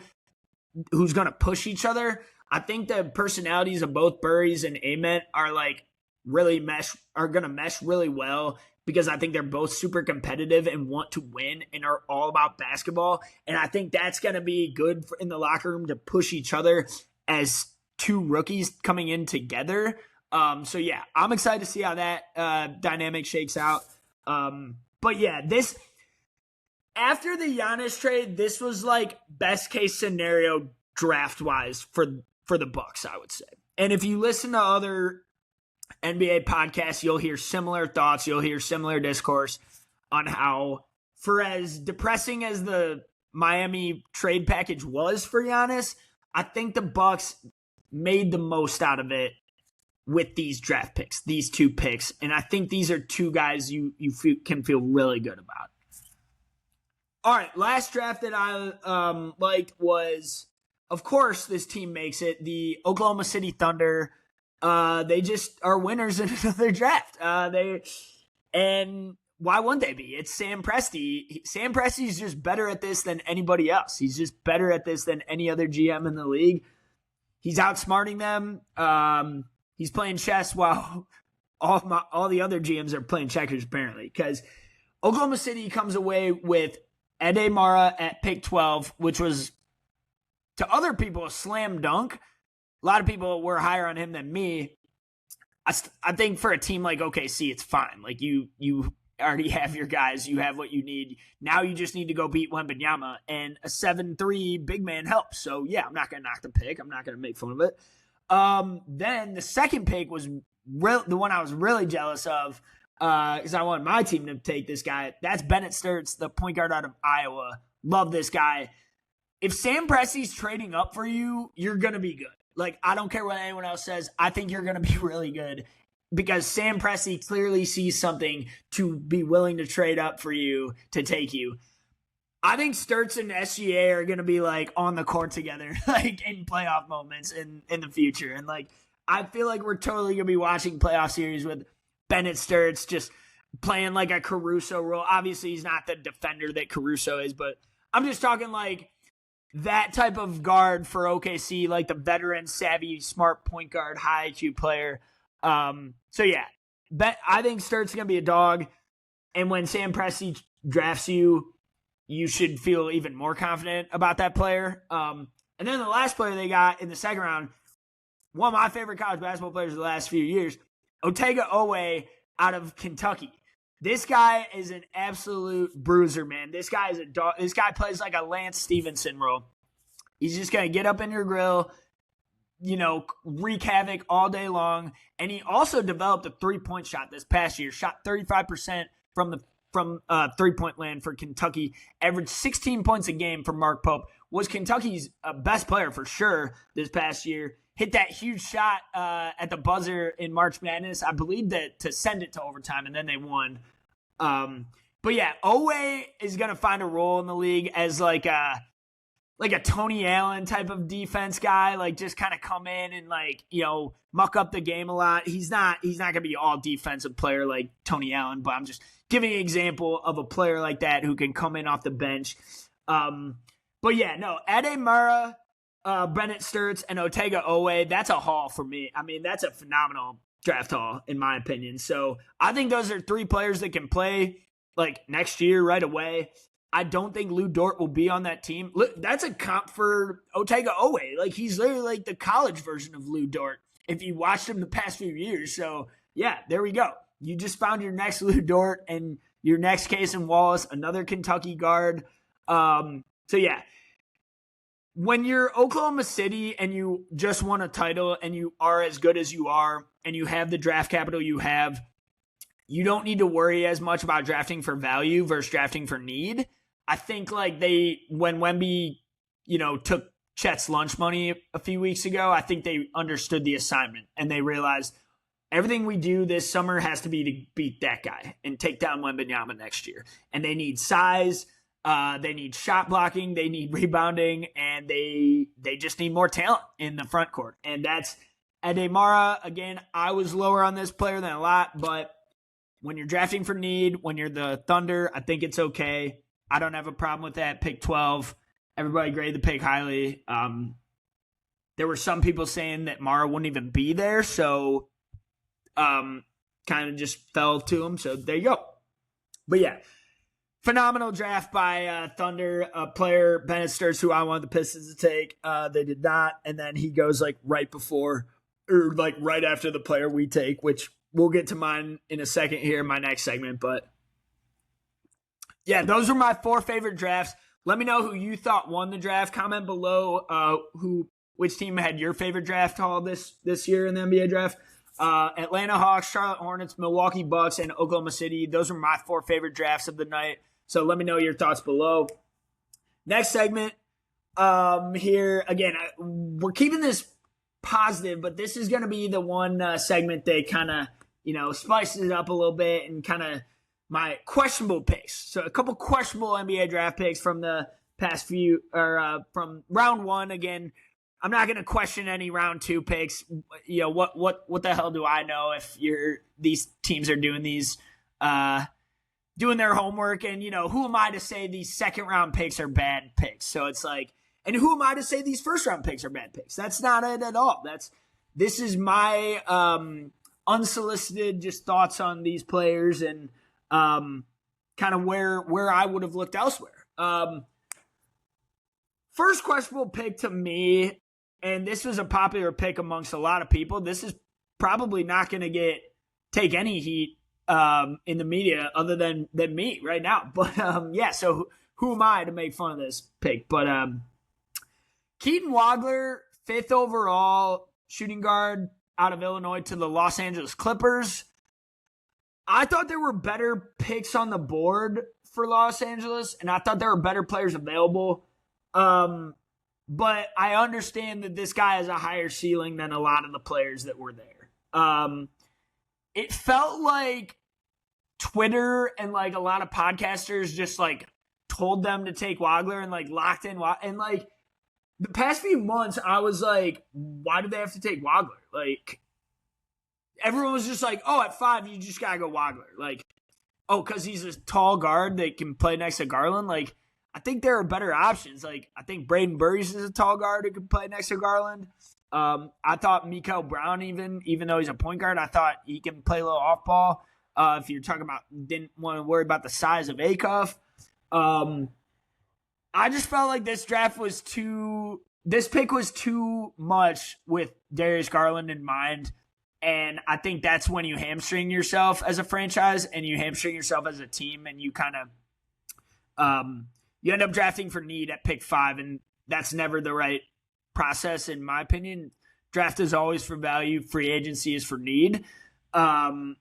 who's going to push each other. I think the personalities of both Burries and Ament are going to mesh really well, because I think they're both super competitive and want to win and are all about basketball. And I think that's going to be good in the locker room to push each other as two rookies coming in together. So yeah, I'm excited to see how that dynamic shakes out. But yeah, after the Giannis trade, this was best case scenario draft wise for the Bucks, I would say. And if you listen to other NBA podcasts, you'll hear similar thoughts. You'll hear similar discourse on how, for as depressing as the Miami trade package was for Giannis, I think the Bucks made the most out of it with these draft picks, these two picks. And I think these are two guys you can feel really good about. All right, last draft that I liked was, of course, this team makes it, the Oklahoma City Thunder. They just are winners in another draft. And why wouldn't they be? It's Sam Presti. Sam Presti's just better at this than anybody else. He's just better at this than any other GM in the league. He's outsmarting them. He's playing chess while all the other GMs are playing checkers, apparently, because Oklahoma City comes away with Ede Mara at pick 12, which was, to other people, a slam dunk. A lot of people were higher on him than me. I think for a team like OKC, it's fine. You already have your guys. You have what you need. Now you just need to go beat Wembanyama, and a 7'3" big man helps. So, yeah, I'm not going to knock the pick. I'm not going to make fun of it. Then the second pick was the one I was really jealous of, because I wanted my team to take this guy. That's Bennett Sturts, the point guard out of Iowa. Love this guy. If Sam Presti's trading up for you, you're going to be good. I don't care what anyone else says. I think you're going to be really good, because Sam Presti clearly sees something to be willing to trade up for you to take you. I think Sturts and SGA are going to be on the court together, in playoff moments in the future. And I feel like we're totally going to be watching playoff series with Bennett Sturts just playing a Caruso role. Obviously, he's not the defender that Caruso is, but I'm just talking that type of guard for OKC, the veteran, savvy, smart point guard, high IQ player. So yeah, I think Sturts is going to be a dog. And when Sam Presti drafts you, you should feel even more confident about that player. And then the last player they got in the second round, one of my favorite college basketball players of the last few years, Otega Owe out of Kentucky. This guy is an absolute bruiser, man. This guy is a dog. This guy plays like a Lance Stevenson role. He's just going to get up in your grill, wreak havoc all day long. And he also developed a three-point shot this past year. Shot 35% from three-point land for Kentucky. Averaged 16 points a game for Mark Pope. was Kentucky's best player for sure this past year. Hit that huge shot at the buzzer in March Madness, I believe, that to send it to overtime, and then they won. But yeah, Owe is going to find a role in the league as like a Tony Allen type of defense guy, like just kind of come in and muck up the game a lot. He's not going to be all defensive player like Tony Allen, but I'm just giving an example of a player like that who can come in off the bench. But yeah, no, Ademara, Bennett Sturts, and Otega Owe, that's a haul for me. I mean, that's a phenomenal draft haul in my opinion. So I think those are three players that can play like next year right away. I don't think Lou Dort will be on that team. Look, that's a comp for Otega Owe. Like, he's literally like the college version of Lou Dort if you watched him the past few years. So, yeah, there we go. You just found your next Lou Dort and your next Cason Wallace, another Kentucky guard. So, yeah. When you're Oklahoma City and you just won a title and you are as good as you are and you have the draft capital you have, you don't need to worry as much about drafting for value versus drafting for need. I think when Wemby, took Chet's lunch money a few weeks ago, I think they understood the assignment and they realized everything we do this summer has to be to beat that guy and take down Wembanyama next year. And they need size, they need shot blocking, they need rebounding, and they just need more talent in the front court. And that's Ademara. Again, I was lower on this player than a lot, but when you're drafting for need, when you're the Thunder, I think it's okay. I don't have a problem with that. Pick 12. Everybody graded the pick highly. There were some people saying that Mara wouldn't even be there, so kind of just fell to him. So there you go. But yeah, phenomenal draft by Thunder. Player Bennett Sturts, who I wanted the Pistons to take. They did not, and then he goes right before or right after the player we take, which we'll get to mine in a second here in my next segment, but yeah, those are my 4 favorite drafts. Let me know who you thought won the draft. Comment below which team had your favorite draft haul this year in the NBA draft. Atlanta Hawks, Charlotte Hornets, Milwaukee Bucks, and Oklahoma City. Those are my 4 favorite drafts of the night. So let me know your thoughts below. Next segment here. Again, we're keeping this positive, but this is going to be the one segment that kind of, spices it up a little bit and kind of my questionable picks. So a couple questionable NBA draft picks from the past few, or from round 1. Again, I'm not going to question any round 2 picks. What the hell do I know if these teams are doing these, doing their homework, and who am I to say these second round picks are bad picks? So it's and who am I to say these first round picks are bad picks? That's not it at all. This is my unsolicited just thoughts on these players and kind of where I would have looked elsewhere. First questionable pick to me, and this was a popular pick amongst a lot of people. This is probably not going to take any heat in the media other than me right now. But yeah, so who am I to make fun of this pick? But Keaton Wagler, 5th overall shooting guard out of Illinois to the Los Angeles Clippers. I thought there were better picks on the board for Los Angeles, and I thought there were better players available. But I understand that this guy has a higher ceiling than a lot of the players that were there. It felt like Twitter and a lot of podcasters just told them to take Wagler and locked in. And the past few months, I was like, why do they have to take Wagler? Everyone was just at 5, you just got to go Wagler. Because he's a tall guard that can play next to Garland. I think there are better options. I think Braden Burries is a tall guard who can play next to Garland. I thought Mikael Brown, even though he's a point guard, I thought he can play a little off ball. If you're talking about didn't want to worry about the size of Acuff. I just felt like this pick was too much with Darius Garland in mind. And I think that's when you hamstring yourself as a franchise and you hamstring yourself as a team, and you kind of you end up drafting for need at pick 5, and that's never the right process in my opinion. Draft is always for value. Free agency is for need. And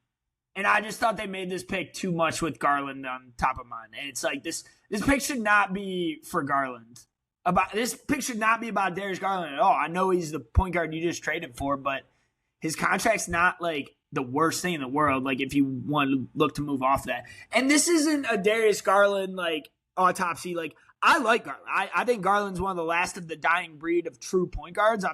I just thought they made this pick too much with Garland on top of mine. And it's this pick should not be for Garland. about this pick should not be about Darius Garland at all. I know he's the point guard you just traded for, but his contract's not like the worst thing in the world. Like if you want to look to move off that, and this isn't a Darius Garland like autopsy. Like I like Garland. I think Garland's one of the last of the dying breed of true point guards.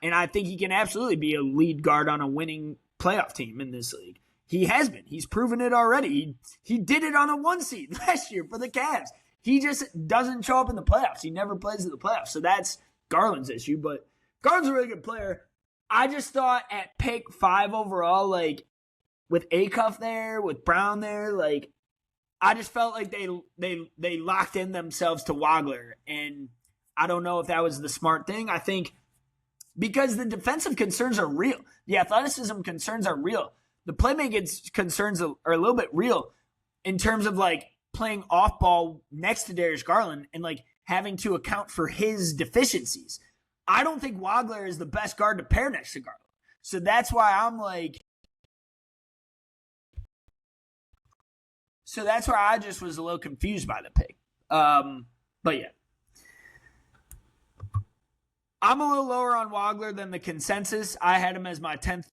And I think he can absolutely be a lead guard on a winning playoff team in this league. He has been. He's proven it already. He did it on a 1 seed last year for the Cavs. He just doesn't show up in the playoffs. He never plays in the playoffs. So that's Garland's issue. But Garland's a really good player. I just thought at pick 5 overall, like with Acuff there, with Brown there, like I just felt like they locked in themselves to Wagler. And I don't know if that was the smart thing. I think because the defensive concerns are real. The athleticism concerns are real. The playmaking concerns are a little bit real in terms of like playing off ball next to Darius Garland and like having to account for his deficiencies. I don't think Wagler is the best guard to pair next to Garland. So that's why I just was a little confused by the pick. But yeah. I'm a little lower on Wagler than the consensus. I had him as my 10th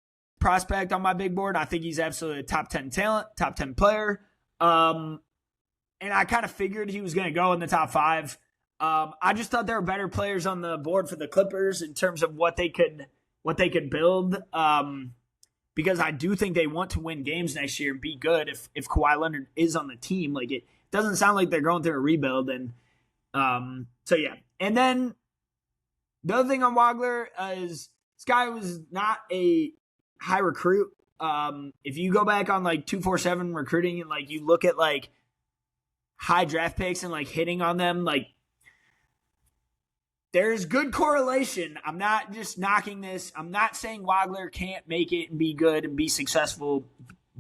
prospect on my big board. I think he's absolutely a top 10 talent, top 10 player. And I kind of figured he was going to go in the top 5. I just thought there were better players on the board for the Clippers in terms of what they could build. Because I do think they want to win games next year and be good if Kawhi Leonard is on the team. Like it doesn't sound like they're going through a rebuild. And so yeah. And then the other thing on Wagler is this guy was not a high recruit. If you go back on like 247 recruiting and like you look at like high draft picks and like hitting on them, like there's good correlation. I'm not just knocking this. I'm not saying Wagler can't make it and be good and be successful,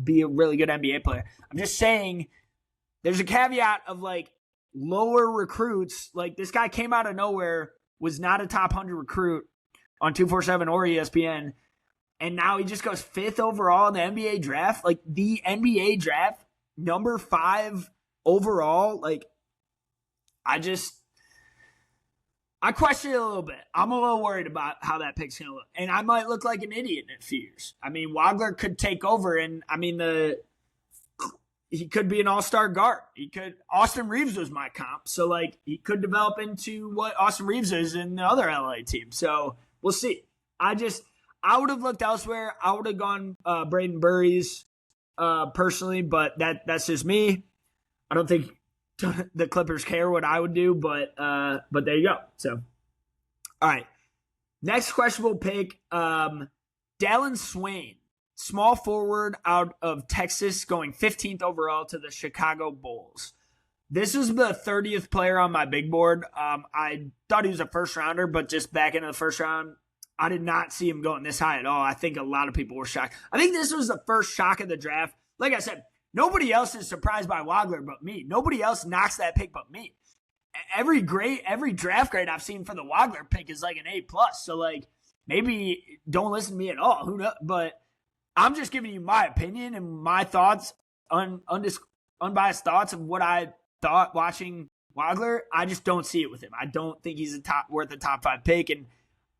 be a really good NBA player. I'm just saying there's a caveat of like lower recruits. Like this guy came out of nowhere, was not a top 100 recruit on 247 or ESPN, and now he just goes 5th overall in the NBA draft. Like the NBA draft, number 5 overall. Like I question it a little bit. I'm a little worried about how that pick's going to look. And I might look like an idiot in a few years. I mean, Wagler could take over, and I mean, he could be an all-star guard. Austin Reeves was my comp. So, like, he could develop into what Austin Reeves is in the other LA team. So, we'll see. I would have looked elsewhere. I would have gone Braden Burries personally, but that's just me. I don't think the Clippers care what I would do, but there you go. So, all right. Next questionable pick, Dallin Swain, small forward out of Texas, going 15th overall to the Chicago Bulls. This was the 30th player on my big board. I thought he was a first rounder, but just back into the first round, I did not see him going this high at all. I think a lot of people were shocked. I think this was the first shock of the draft. Like I said, nobody else is surprised by Wagler but me. Nobody else knocks that pick but me. Every draft grade I've seen for the Wagler pick is like an A+. So like maybe don't listen to me at all. Who knows? But I'm just giving you my opinion and my thoughts, unbiased thoughts of what I thought watching Wagler. I just don't see it with him. I don't think he's worth a top 5 pick, and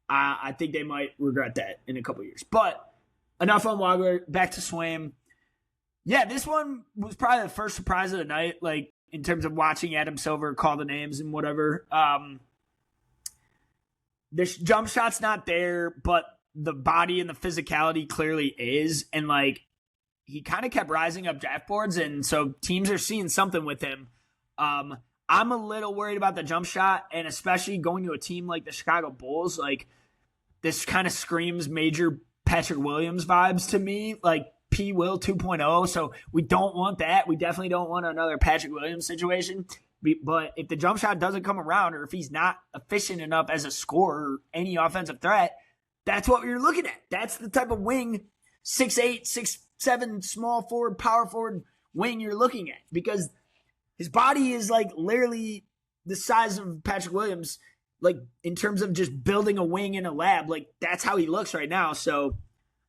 I think they might regret that in a couple years. But enough on Wagler. Back to Swain. Yeah, this one was probably the first surprise of the night, like in terms of watching Adam Silver call the names and whatever. The jump shot's not there, but the body and the physicality clearly is. And like he kind of kept rising up draft boards, and so teams are seeing something with him. I'm a little worried about the jump shot, and especially going to a team like the Chicago Bulls. Like this kind of screams major Patrick Williams vibes to me, like P. Will 2.0. So we don't want that. We definitely don't want another Patrick Williams situation. But if the jump shot doesn't come around, or if he's not efficient enough as a scorer, any offensive threat, that's what you're looking at. That's the type of wing, 6'8", 6'7", small forward, power forward wing you're looking at. Because his body is like literally the size of Patrick Williams, like in terms of just building a wing in a lab. Like that's how he looks right now. So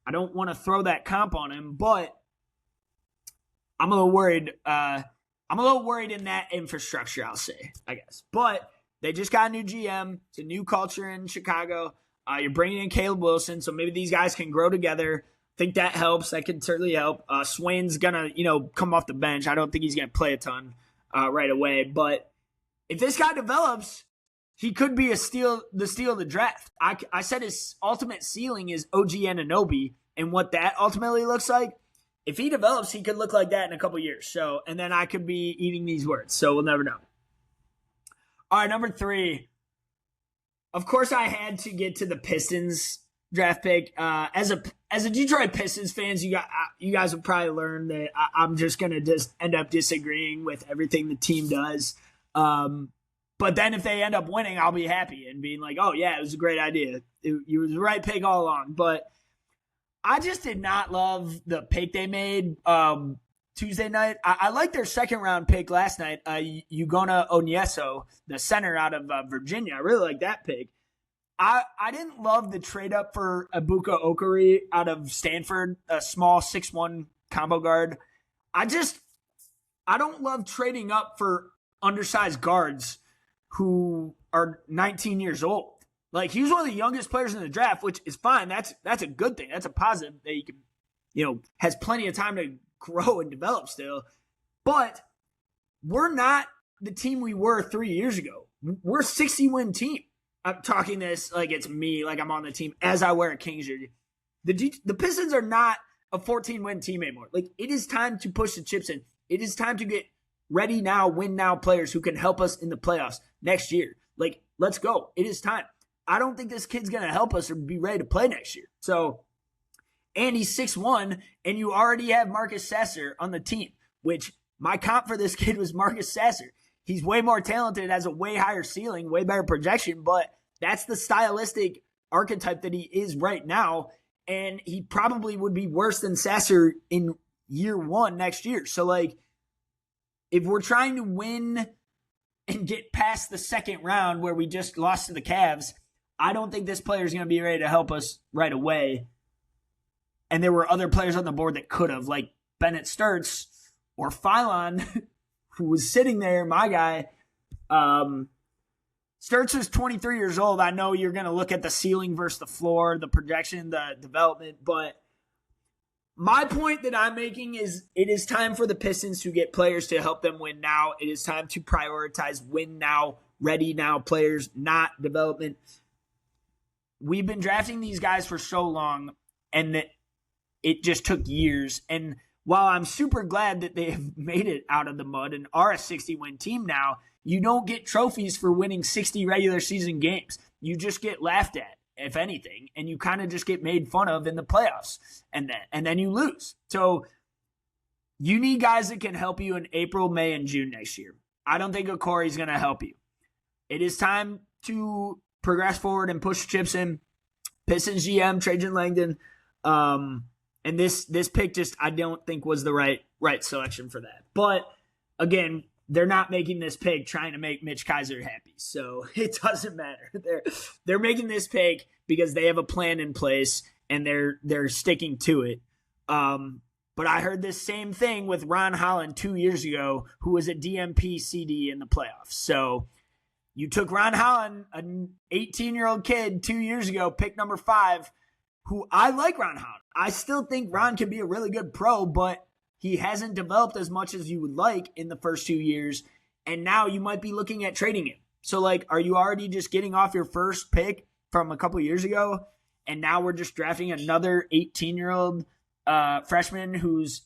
I don't want to throw that comp on him, but I'm a little worried. I'm a little worried in that infrastructure, I'll say, I guess. But they just got a new GM. It's a new culture in Chicago. You're bringing in Caleb Wilson, so maybe these guys can grow together. I think that helps. That can certainly help. Swain's going to, come off the bench. I don't think he's going to play a ton right away. But if this guy develops, he could be the steal of the draft. I said his ultimate ceiling is OG Anunoby, and what that ultimately looks like. If he develops, he could look like that in a couple years. So, and then I could be eating these words. So we'll never know. All right, number 3. Of course, I had to get to the Pistons draft pick. As a Detroit Pistons fans, you guys have probably learned that I'm just gonna just end up disagreeing with everything the team does. But then if they end up winning, I'll be happy and being like, oh yeah, it was a great idea. You was the right pick all along. But I just did not love the pick they made Tuesday night. I liked their second round pick last night, Ugonna Onyeso, the center out of Virginia. I really like that pick. I didn't love the trade up for Ibuka Okori out of Stanford, a small 6'1" combo guard. I don't love trading up for undersized guards who are 19 years old. Like, he was one of the youngest players in the draft, which is fine. That's a good thing. That's a positive that he can, has plenty of time to grow and develop still. But we're not the team we were 3 years ago. We're a 60-win team. I'm talking this like it's me, like I'm on the team as I wear a Kings jersey. The Pistons are not a 14-win team anymore. Like, it is time to push the chips in. It is time to get ready now, win now players who can help us in the playoffs next year. Like, let's go. It is time. I don't think this kid's going to help us or be ready to play next year. So, and he's 6'1", and you already have Marcus Sasser on the team, which my comp for this kid was Marcus Sasser. He's way more talented, has a way higher ceiling, way better projection, but that's the stylistic archetype that he is right now, and he probably would be worse than Sasser in year 1 next year. So, like, if we're trying to win and get past the second round where we just lost to the Cavs, I don't think this player is going to be ready to help us right away. And there were other players on the board that could have, like Bennett Sturts or Phylon, who was sitting there, my guy. Sturts is 23 years old. I know you're going to look at the ceiling versus the floor, the projection, the development, but my point that I'm making is it is time for the Pistons to get players to help them win now. It is time to prioritize win now, ready now players, not development. We've been drafting these guys for so long, and that it just took years. And while I'm super glad that they have made it out of the mud and are a 60-win team now, you don't get trophies for winning 60 regular season games. You just get laughed at, if anything, and you kind of just get made fun of in the playoffs, and then you lose. So you need guys that can help you in April, May, and June next year. I don't think Okori's going to help you. It is time to progress forward and push chips in. Pistons GM, Trajan Langdon. And this pick just, I don't think was the right selection for that. But again, they're not making this pick trying to make Mitch Kaiser happy. So it doesn't matter. They're making this pick because they have a plan in place and they're sticking to it. But I heard this same thing with Ron Holland 2 years ago, who was a DMP CD in the playoffs. So you took Ron Holland, an 18-year-old kid 2 years ago, pick number 5, who I like Ron Holland. I still think Ron can be a really good pro, but he hasn't developed as much as you would like in the first 2 years, and now you might be looking at trading him. So, like, are you already just getting off your first pick from a couple years ago, and now we're just drafting another 18-year-old freshman who's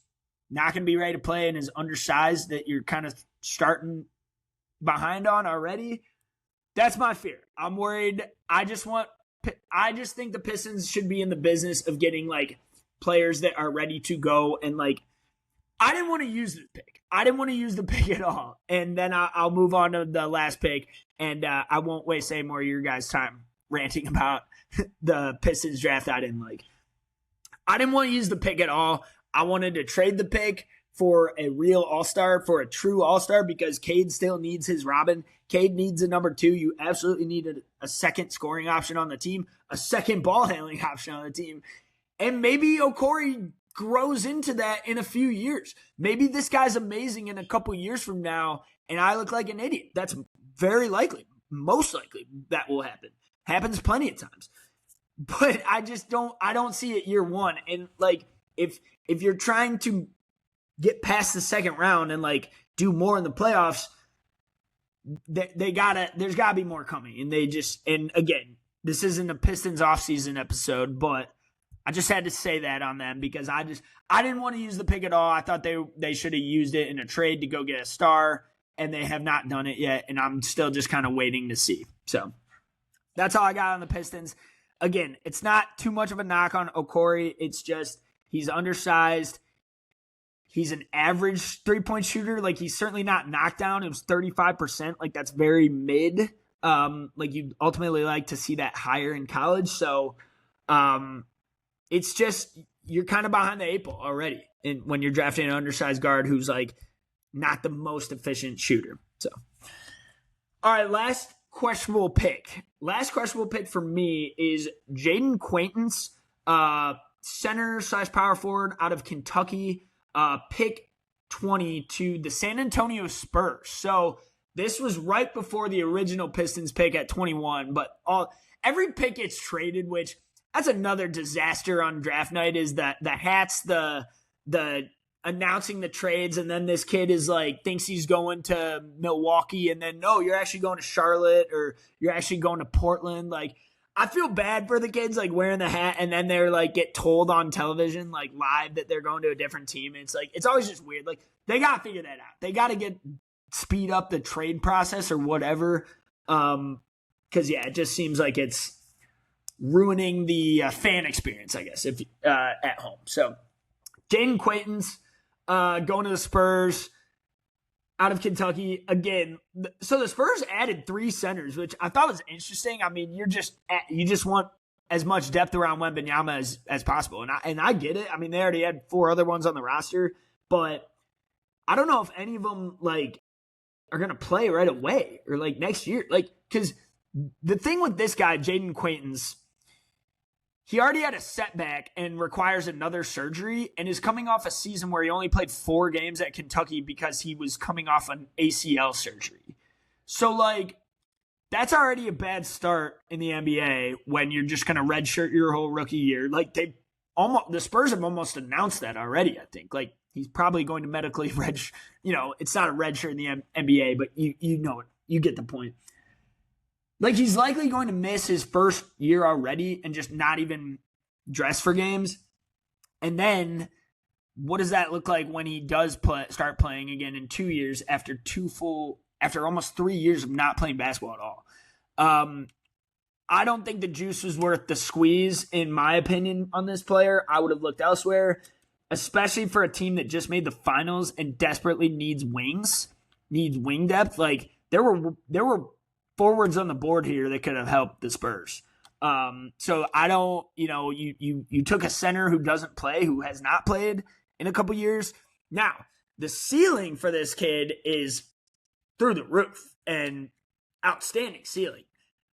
not going to be ready to play and is undersized that you're kind of starting behind on already? That's my fear. I'm worried. I just think the Pistons should be in the business of getting, like, players that are ready to go. And, like, I didn't want to use the pick. I didn't want to use the pick at all. And then I'll move on to the last pick, and I won't waste any more of your guys' time ranting about the Pistons draft I didn't like. I didn't want to use the pick at all. I wanted to trade the pick for a real all-star, for a true all-star, because Cade still needs his Robin. Cade needs a number 2. You absolutely need a second scoring option on the team, a second ball handling option on the team. And maybe Okori grows into that in a few years. Maybe this guy's amazing in a couple years from now, and I look like an idiot. That's very likely. most likely that will happen. Happens plenty of times. But I don't see it year one. And like, if you're trying to get past the second round and like do more in the playoffs, there's gotta be more coming. And again, this isn't a Pistons offseason episode, but I just had to say that on them because I didn't want to use the pick at all. I thought they should have used it in a trade to go get a star, and they have not done it yet, and I'm still just kind of waiting to see. So that's all I got on the Pistons. Again, it's not too much of a knock on Okori. It's just he's undersized. He's an average three-point shooter. Like, he's certainly not knocked down. It was 35%. Like, that's very mid. Like, you'd ultimately like to see that higher in college. So, it's just you're kind of behind the eight ball already when you're drafting an undersized guard who's, like, not the most efficient shooter. So, all right, last questionable pick. Last questionable pick for me is Jaden Quaintance, center/power forward out of Kentucky. Pick 20 to the San Antonio Spurs. So this was right before the original Pistons pick at 21, but every pick gets traded, which that's another disaster on draft night is that the hats, the announcing the trades, and then this kid is like thinks he's going to Milwaukee, and then no, you're actually going to Charlotte or you're actually going to Portland. Like, I feel bad for the kids like wearing the hat and then they're like get told on television like live that they're going to a different team. It's like it's always just weird. Like, they got to figure that out. They got to speed up the trade process or whatever. Cause yeah, it just seems like it's ruining the fan experience, I guess, if at home. So Jaden Quaintance going to the Spurs out of Kentucky again. So the Spurs added 3 centers, which I thought was interesting. I mean, you just want as much depth around Wembanyama as possible, and I get it. I mean, they already had 4 other ones on the roster, but I don't know if any of them like are gonna play right away or like next year. Like, because the thing with this guy, Jaden Quaintance, he already had a setback and requires another surgery and is coming off a season where he only played 4 games at Kentucky because he was coming off an ACL surgery. So, like, that's already a bad start in the NBA when you're just going to redshirt your whole rookie year. Like, the Spurs have almost announced that already, I think. Like, he's probably going to medically redshirt. You know, it's not a redshirt in the NBA, but you know it. You get the point. Like, he's likely going to miss his first year already and just not even dress for games. And then what does that look like when he does start playing again in 2 years after almost 3 years of not playing basketball at all? I don't think the juice was worth the squeeze, in my opinion, on this player. I would have looked elsewhere, especially for a team that just made the finals and desperately needs wing depth. Like, there were forwards on the board here that could have helped the Spurs. So I don't, you took a center who doesn't play, who has not played in a couple years. Now, the ceiling for this kid is through the roof and outstanding ceiling.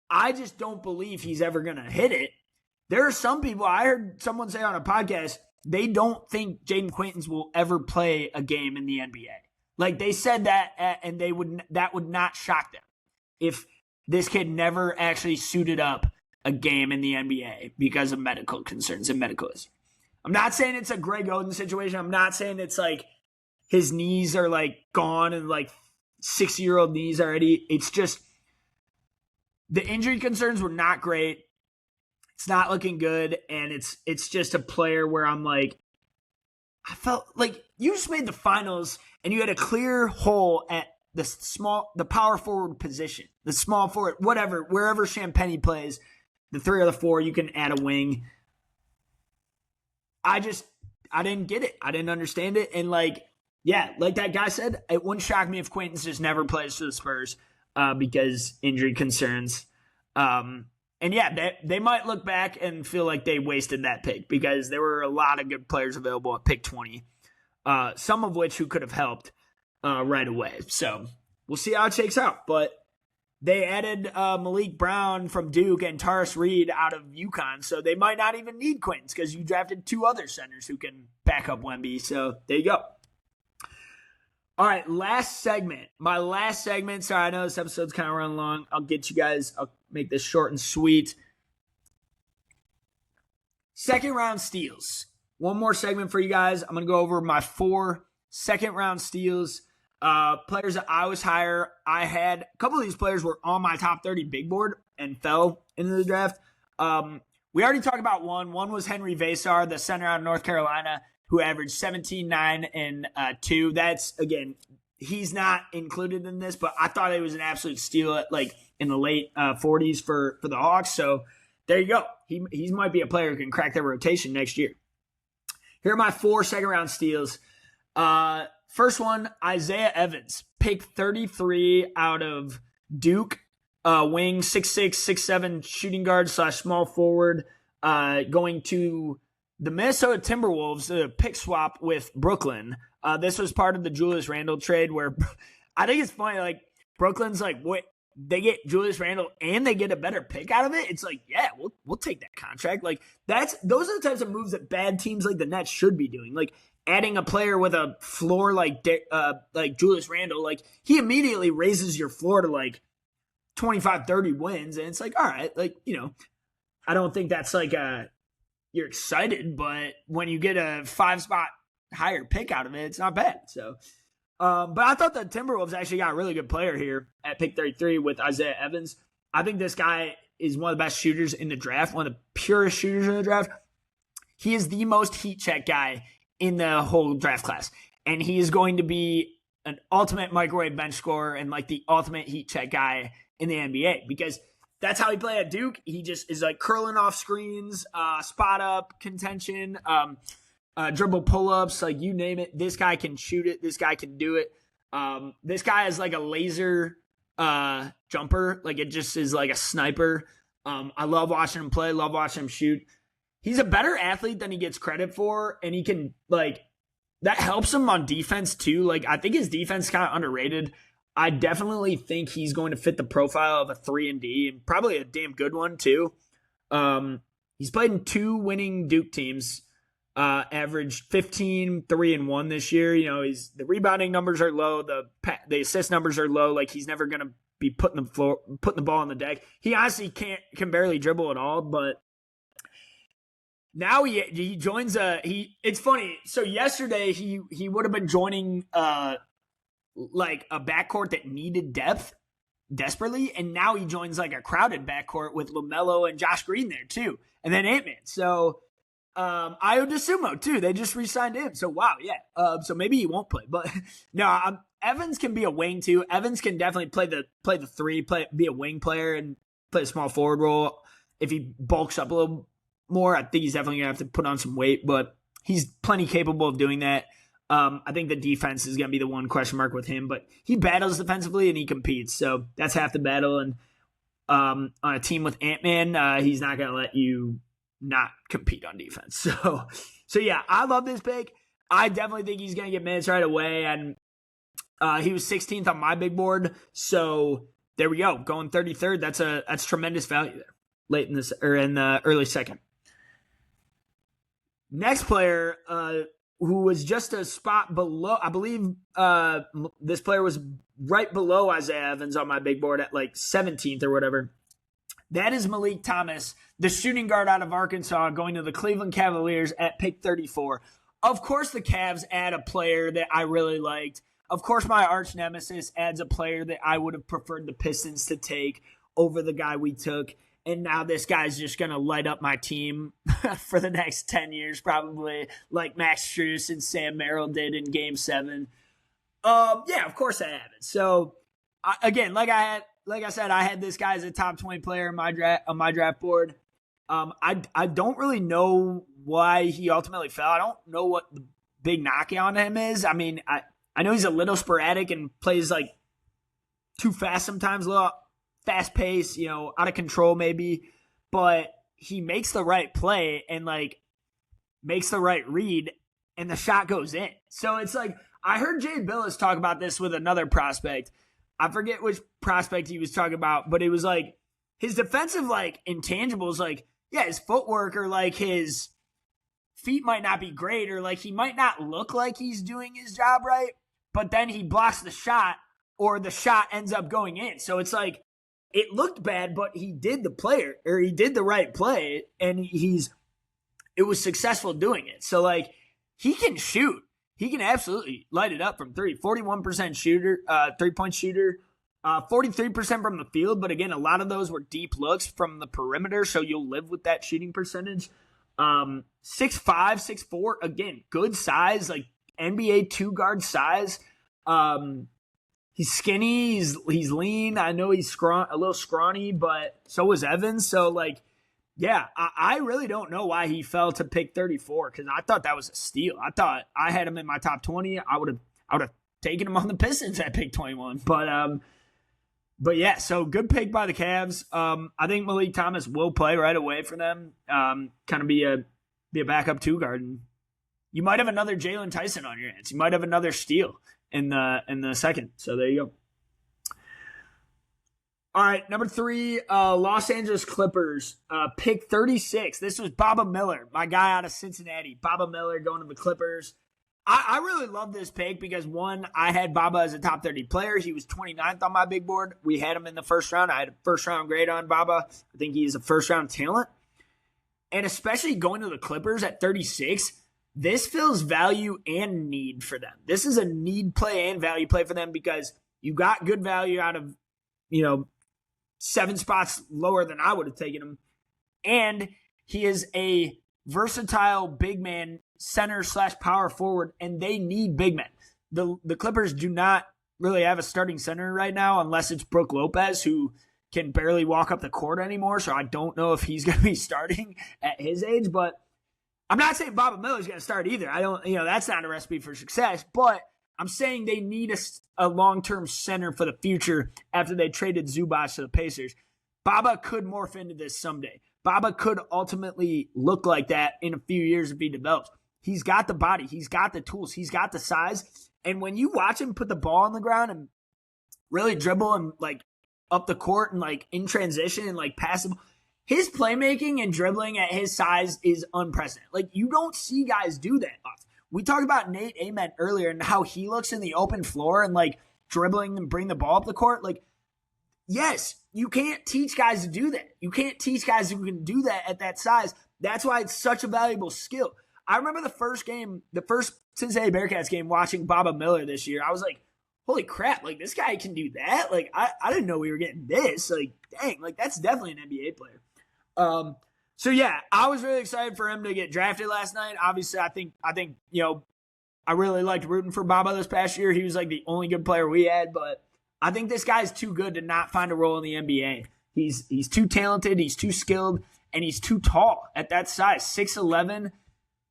I just don't believe he's ever going to hit it. There are some people, I heard someone say on a podcast, they don't think Jaden Quaintance will ever play a game in the NBA. Like, they said that, and that would not shock them if this kid never actually suited up a game in the NBA because of medical concerns and medical issues. I'm not saying it's a Greg Oden situation. I'm not saying it's like his knees are like gone and like 6-year-old knees already. It's just the injury concerns were not great. It's not looking good. And it's just a player where I'm like, I felt like you just made the finals and you had a clear hole at the power forward position, the small forward, whatever, wherever Champagny plays, the 3 or the 4, you can add a wing. I didn't get it. I didn't understand it. And like that guy said, it wouldn't shock me if Quaintance just never plays for the Spurs because injury concerns. And yeah, they might look back and feel like they wasted that pick because there were a lot of good players available at pick 20, some of which who could have helped right away. So we'll see how it shakes out. But they added Malik Brown from Duke and Taris Reed out of UConn. So they might not even need Quaintance because you drafted 2 other centers who can back up Wemby. So there you go. All right, last segment. My last segment. Sorry, I know this episode's kind of run long. I'll make this short and sweet. Second round steals. One more segment for you guys. I'm going to go over my 4 second round steals. Players that I was higher. I had a couple of these players were on my top 30 big board and fell into the draft. We already talked about one. One was Henry Vasar, the center out of North Carolina, who averaged 17, 9, and 2. That's, again, he's not included in this, but I thought it was an absolute steal at, in the late 40s for the Hawks. So there you go. He might be a player who can crack their rotation next year. Here are my 4 second-round steals. First one, Isaiah Evans, pick 33 out of Duke, wing, 6'6", 6'7", shooting guard / small forward, going to the Minnesota Timberwolves, a pick swap with Brooklyn. This was part of the Julius Randle trade where I think it's funny, Brooklyn's what? They get Julius Randle and they get a better pick out of it. It's yeah, we'll take that contract. Those are the types of moves that bad teams like the Nets should be doing. Adding a player with a floor like Julius Randle, he immediately raises your floor to 25, 30 wins. And it's all right, I don't think that's you're excited, but when you get a 5-spot higher pick out of it, it's not bad. So, but I thought the Timberwolves actually got a really good player here at pick 33 with Isaiah Evans. I think this guy is one of the best shooters in the draft, one of the purest shooters in the draft. He is the most heat check guy in the whole draft class. And he is going to be an ultimate microwave bench scorer and the ultimate heat check guy in the NBA because that's how he played at Duke. He just is curling off screens, spot up contention, dribble pull-ups, you name it. This guy can shoot it. This guy can do it. This guy is a laser jumper. It just is a sniper. I love watching him play, love watching him shoot. He's a better athlete than he gets credit for, and he can, that helps him on defense too. I think his defense is kind of underrated. I definitely think he's going to fit the profile of a 3-and-D, and probably a damn good one too. He's played in 2 winning Duke teams, averaged 15, 3, and 1 this year. The rebounding numbers are low, the assist numbers are low. He's never going to be putting the ball on the deck. He honestly can barely dribble at all, but now he joins it's funny. So yesterday he would have been joining a backcourt that needed depth desperately, and now he joins a crowded backcourt with LaMelo and Josh Green there too, and then Ant-Man. So Ayo Dosunmu too. They just re-signed him. So wow, yeah. So maybe he won't play, but no. Evans can be a wing too. Evans can definitely play the 3, be a wing player and play a small forward role if he bulks up a little more. I think he's definitely gonna have to put on some weight, but he's plenty capable of doing that. I think the defense is gonna be the one question mark with him, but he battles defensively and he competes, so that's half the battle. And on a team with Ant-Man, he's not gonna let you not compete on defense. So yeah, I love this pick. I definitely think he's gonna get minutes right away, and he was 16th on my big board, so there we go, going 33rd. That's tremendous value there, late in this or in the early second. Next player, who was just a spot below, I believe this player was right below Isaiah Evans on my big board at 17th or whatever. That is Malik Thomas, the shooting guard out of Arkansas, going to the Cleveland Cavaliers at pick 34. Of course, the Cavs add a player that I really liked. Of course, my arch nemesis adds a player that I would have preferred the Pistons to take over the guy we took. And now this guy's just going to light up my team for the next 10 years, probably, like Max Strus and Sam Merrill did in Game 7. Yeah, of course I have it. So, again, like I said, I had this guy as a top 20 player on my draft board. I don't really know why he ultimately fell. I don't know what the big knock on him is. I mean, I know he's a little sporadic and plays too fast sometimes, a little fast pace, out of control maybe, but he makes the right play and makes the right read and the shot goes in. So it's I heard Jay Billis talk about this with another prospect. I forget which prospect he was talking about, but it was his defensive intangibles, his footwork or his feet might not be great or he might not look like he's doing his job right, but then he blocks the shot or the shot ends up going in. So it's like, it looked bad, but he did the right play, and it was successful doing it. So like, he can shoot. He can absolutely light it up from three. 41% shooter, 3-point shooter, 43% from the field. But again, a lot of those were deep looks from the perimeter, so you'll live with that shooting percentage. 6'5", 6'4", again, good size, like NBA 2-guard size. He's skinny, he's lean. I know he's a little scrawny, but so was Evans. So like, yeah, I really don't know why he fell to pick 34, because I thought that was a steal. I thought I had him in my top 20. I would have taken him on the Pistons at pick 21. But yeah, so good pick by the Cavs. I think Malik Thomas will play right away for them. Kind of be a backup 2-guard. And you might have another Jalen Tyson on your hands. You might have another steal in the second. So there you go. All right, number 3, Los Angeles Clippers, pick 36. This was Baba Miller, my guy out of Cincinnati. Baba Miller going to the Clippers. I really love this pick because, one, I had Baba as a top 30 player. He was 29th on my big board. We had him in the first round. I had a first-round grade on Baba. I think he is a first-round talent. And especially going to the Clippers at 36, this fills value and need for them. This is a need play and value play for them because you got good value out of, 7 spots lower than I would have taken him. And he is a versatile big man, center / power forward, and they need big men. The Clippers do not really have a starting center right now unless it's Brook Lopez, who can barely walk up the court anymore. So I don't know if he's going to be starting at his age, but I'm not saying Baba Miller's going to start either. I don't, that's not a recipe for success, but I'm saying they need a long-term center for the future after they traded Zubac to the Pacers. Baba could morph into this someday. Baba could ultimately look like that in a few years if he develops. He's got the body. He's got the tools. He's got the size. And when you watch him put the ball on the ground and really dribble and like up the court and like in transition and like pass him, his playmaking and dribbling at his size is unprecedented. Like, you don't see guys do that often. We talked about Nate Ahmed earlier and how he looks in the open floor and like dribbling and bring the ball up the court. Like, yes, you can't teach guys to do that. You can't teach guys who can do that at that size. That's why it's such a valuable skill. I remember the first Cincinnati Bearcats game watching Baba Miller this year. I was like, holy crap, like this guy can do that? Like, I didn't know we were getting this. Like, dang, like that's definitely an NBA player. So yeah, I was really excited for him to get drafted last night. Obviously, I think I really liked rooting for Baba this past year. He was like the only good player we had, but I think this guy's too good to not find a role in the NBA. He's too talented, he's too skilled, and he's too tall at that size, 6'11".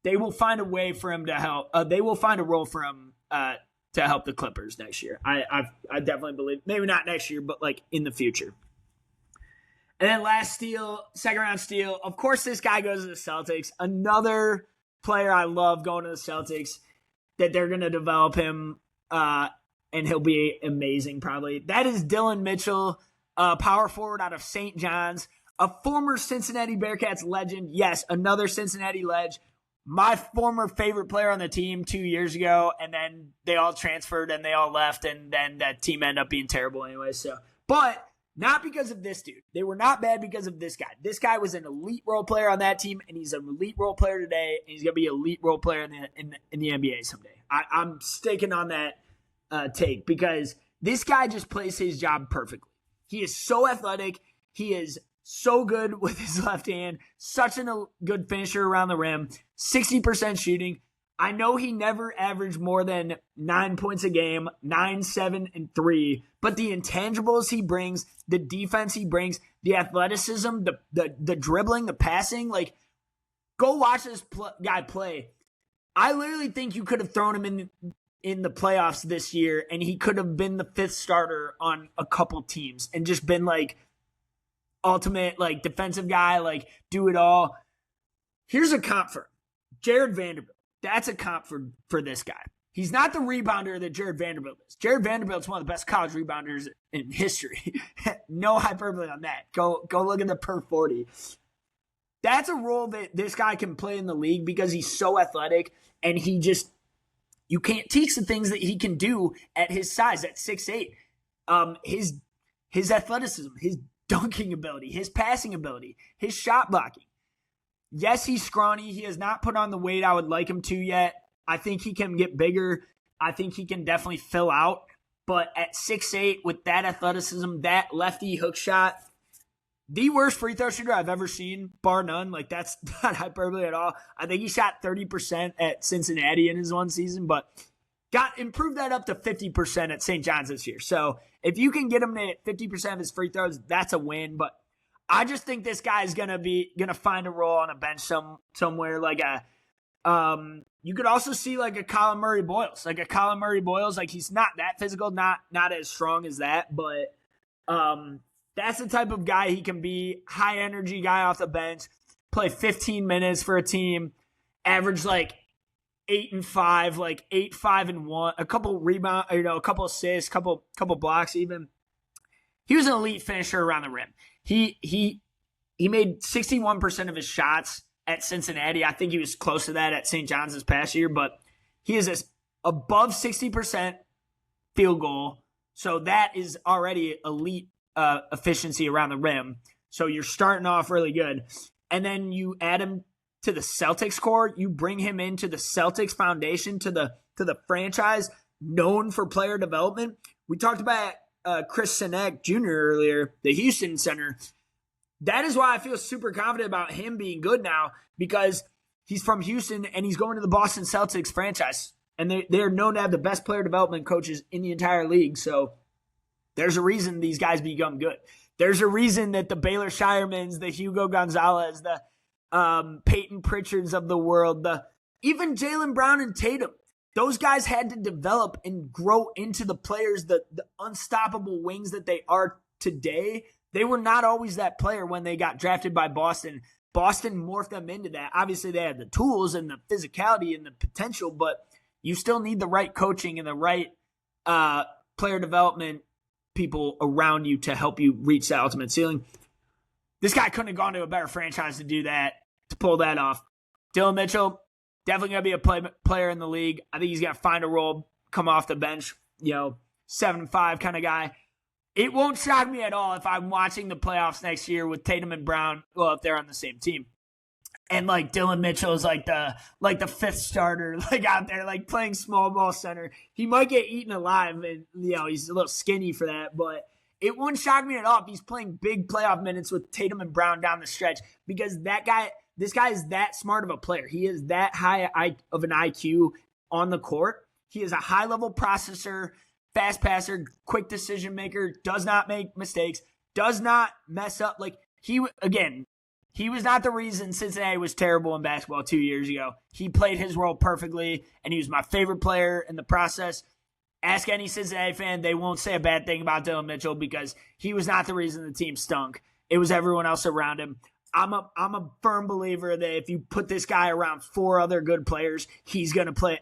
They will find a way for him to help. They will find a role for him to help the Clippers next year. I definitely believe, maybe not next year, but like in the future. And then last steal, second round steal. Of course, this guy goes to the Celtics. Another player I love going to the Celtics, that they're going to develop him, and he'll be amazing probably. That is Dylan Mitchell, power forward out of St. John's, a former Cincinnati Bearcats legend. Yes, another Cincinnati ledge. My former favorite player on the team 2 years ago, and then they all transferred and they all left, and then that team ended up being terrible anyway. So, but not because of this dude. They were not bad because of this guy. This guy was an elite role player on that team, and he's an elite role player today, and he's going to be an elite role player in the NBA someday. I'm staking on that take because this guy just plays his job perfectly. He is so athletic. He is so good with his left hand. Such a good finisher around the rim. 60% shooting. I know he never averaged more than 9 points a game, 9, 7, and 3. But the intangibles he brings, the defense he brings, the athleticism, the dribbling, the passing, like, go watch this guy play. I literally think you could have thrown him in the playoffs this year, and he could have been the 5th starter on a couple teams and just been like ultimate like defensive guy, like do it all. Here's a comp for him. Jared Vanderbilt. That's a comp for this guy. He's not the rebounder that Jared Vanderbilt is. Jared Vanderbilt's one of the best college rebounders in history. No hyperbole on that. Go look at the per 40. That's a role that this guy can play in the league because he's so athletic and he just You can't teach the things that he can do at his size, at 6'8". His athleticism, his dunking ability, his passing ability, his shot blocking. Yes, he's scrawny. He has not put on the weight I would like him to yet. I think he can get bigger. I think he can definitely fill out. But at 6'8", with that athleticism, that lefty hook shot, the worst free throw shooter I've ever seen, bar none. Like, that's not hyperbole at all. I think he shot 30% at Cincinnati in his one season, but improved that up to 50% at St. John's this year. So if you can get him to hit 50% of his free throws, that's a win. But I just think this guy's gonna find a role on a bench somewhere. Like you could also see like a Colin Murray Boyles. Like he's not that physical, not as strong as that, but that's the type of guy he can be. High energy guy off the bench, play 15 minutes for a team, average like 8 and 5, like 8, 5 and 1, a couple rebound, a couple assists, couple blocks even. He was an elite finisher around the rim. He made 61% of his shots at Cincinnati. I think he was close to that at St. John's this past year, but he is above 60% field goal. So that is already elite efficiency around the rim. So you're starting off really good. And then you add him to the Celtics core, you bring him into the Celtics foundation, to the franchise known for player development. We talked about Chris Sinek Jr. earlier, the Houston center. That is why I feel super confident about him being good now, because he's from Houston and he's going to the Boston Celtics franchise. And they're known to have the best player development coaches in the entire league. So there's a reason these guys become good. There's a reason that the Baylor Shiremans, the Hugo Gonzalez, the Peyton Pritchards of the world, even Jaylen Brown and Tatum, those guys had to develop and grow into the players, the unstoppable wings that they are today. They were not always that player when they got drafted by Boston. Boston morphed them into that. Obviously, they had the tools and the physicality and the potential, but you still need the right coaching and the right player development people around you to help you reach that ultimate ceiling. This guy couldn't have gone to a better franchise to do that, to pull that off. Dylan Mitchell, definitely going to be a player in the league. I think he's going to find a role, come off the bench, 7-5 kind of guy. It won't shock me at all if I'm watching the playoffs next year with Tatum and Brown, if they're on the same team. And like Dylan Mitchell is like the fifth starter, like out there, like playing small ball center. He might get eaten alive, and he's a little skinny for that, but it wouldn't shock me at all if he's playing big playoff minutes with Tatum and Brown down the stretch, because this guy is that smart of a player. He is that high of an IQ on the court. He is a high level processor, fast passer, quick decision maker, does not make mistakes, does not mess up. Like he was not the reason Cincinnati was terrible in basketball 2 years ago. He played his role perfectly, and he was my favorite player in the process. Ask any Cincinnati fan, they won't say a bad thing about Dylan Mitchell, because he was not the reason the team stunk. It was everyone else around him. I'm a firm believer that if you put this guy around 4 other good players, he's going to play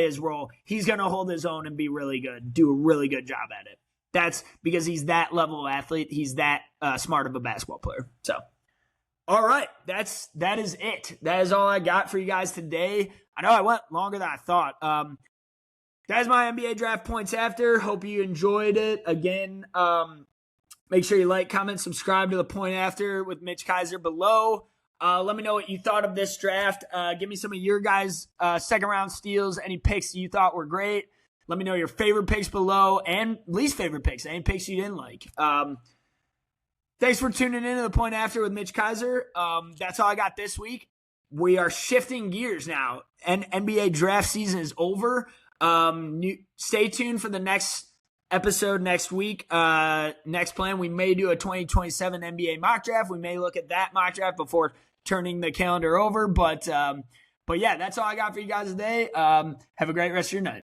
his role. He's going to hold his own and be really good, do a really good job at it. That's because he's that level of athlete. He's that smart of a basketball player. So, all right, that is it. That is all I got for you guys today. I know I went longer than I thought. That is my NBA draft points after. Hope you enjoyed it. Again, make sure you like, comment, subscribe to the Point After with Mitch Kaiser below. Let me know what you thought of this draft. Give me some of your guys' second round steals, any picks you thought were great. Let me know your favorite picks below and least favorite picks, any picks you didn't like. Thanks for tuning in to the Point After with Mitch Kaiser. That's all I got this week. We are shifting gears now, and NBA draft season is over. Stay tuned for the next episode next week. Next plan, we may do a 2027 NBA mock draft. We may look at that mock draft before turning the calendar over. But yeah, that's all I got for you guys today. Have a great rest of your night.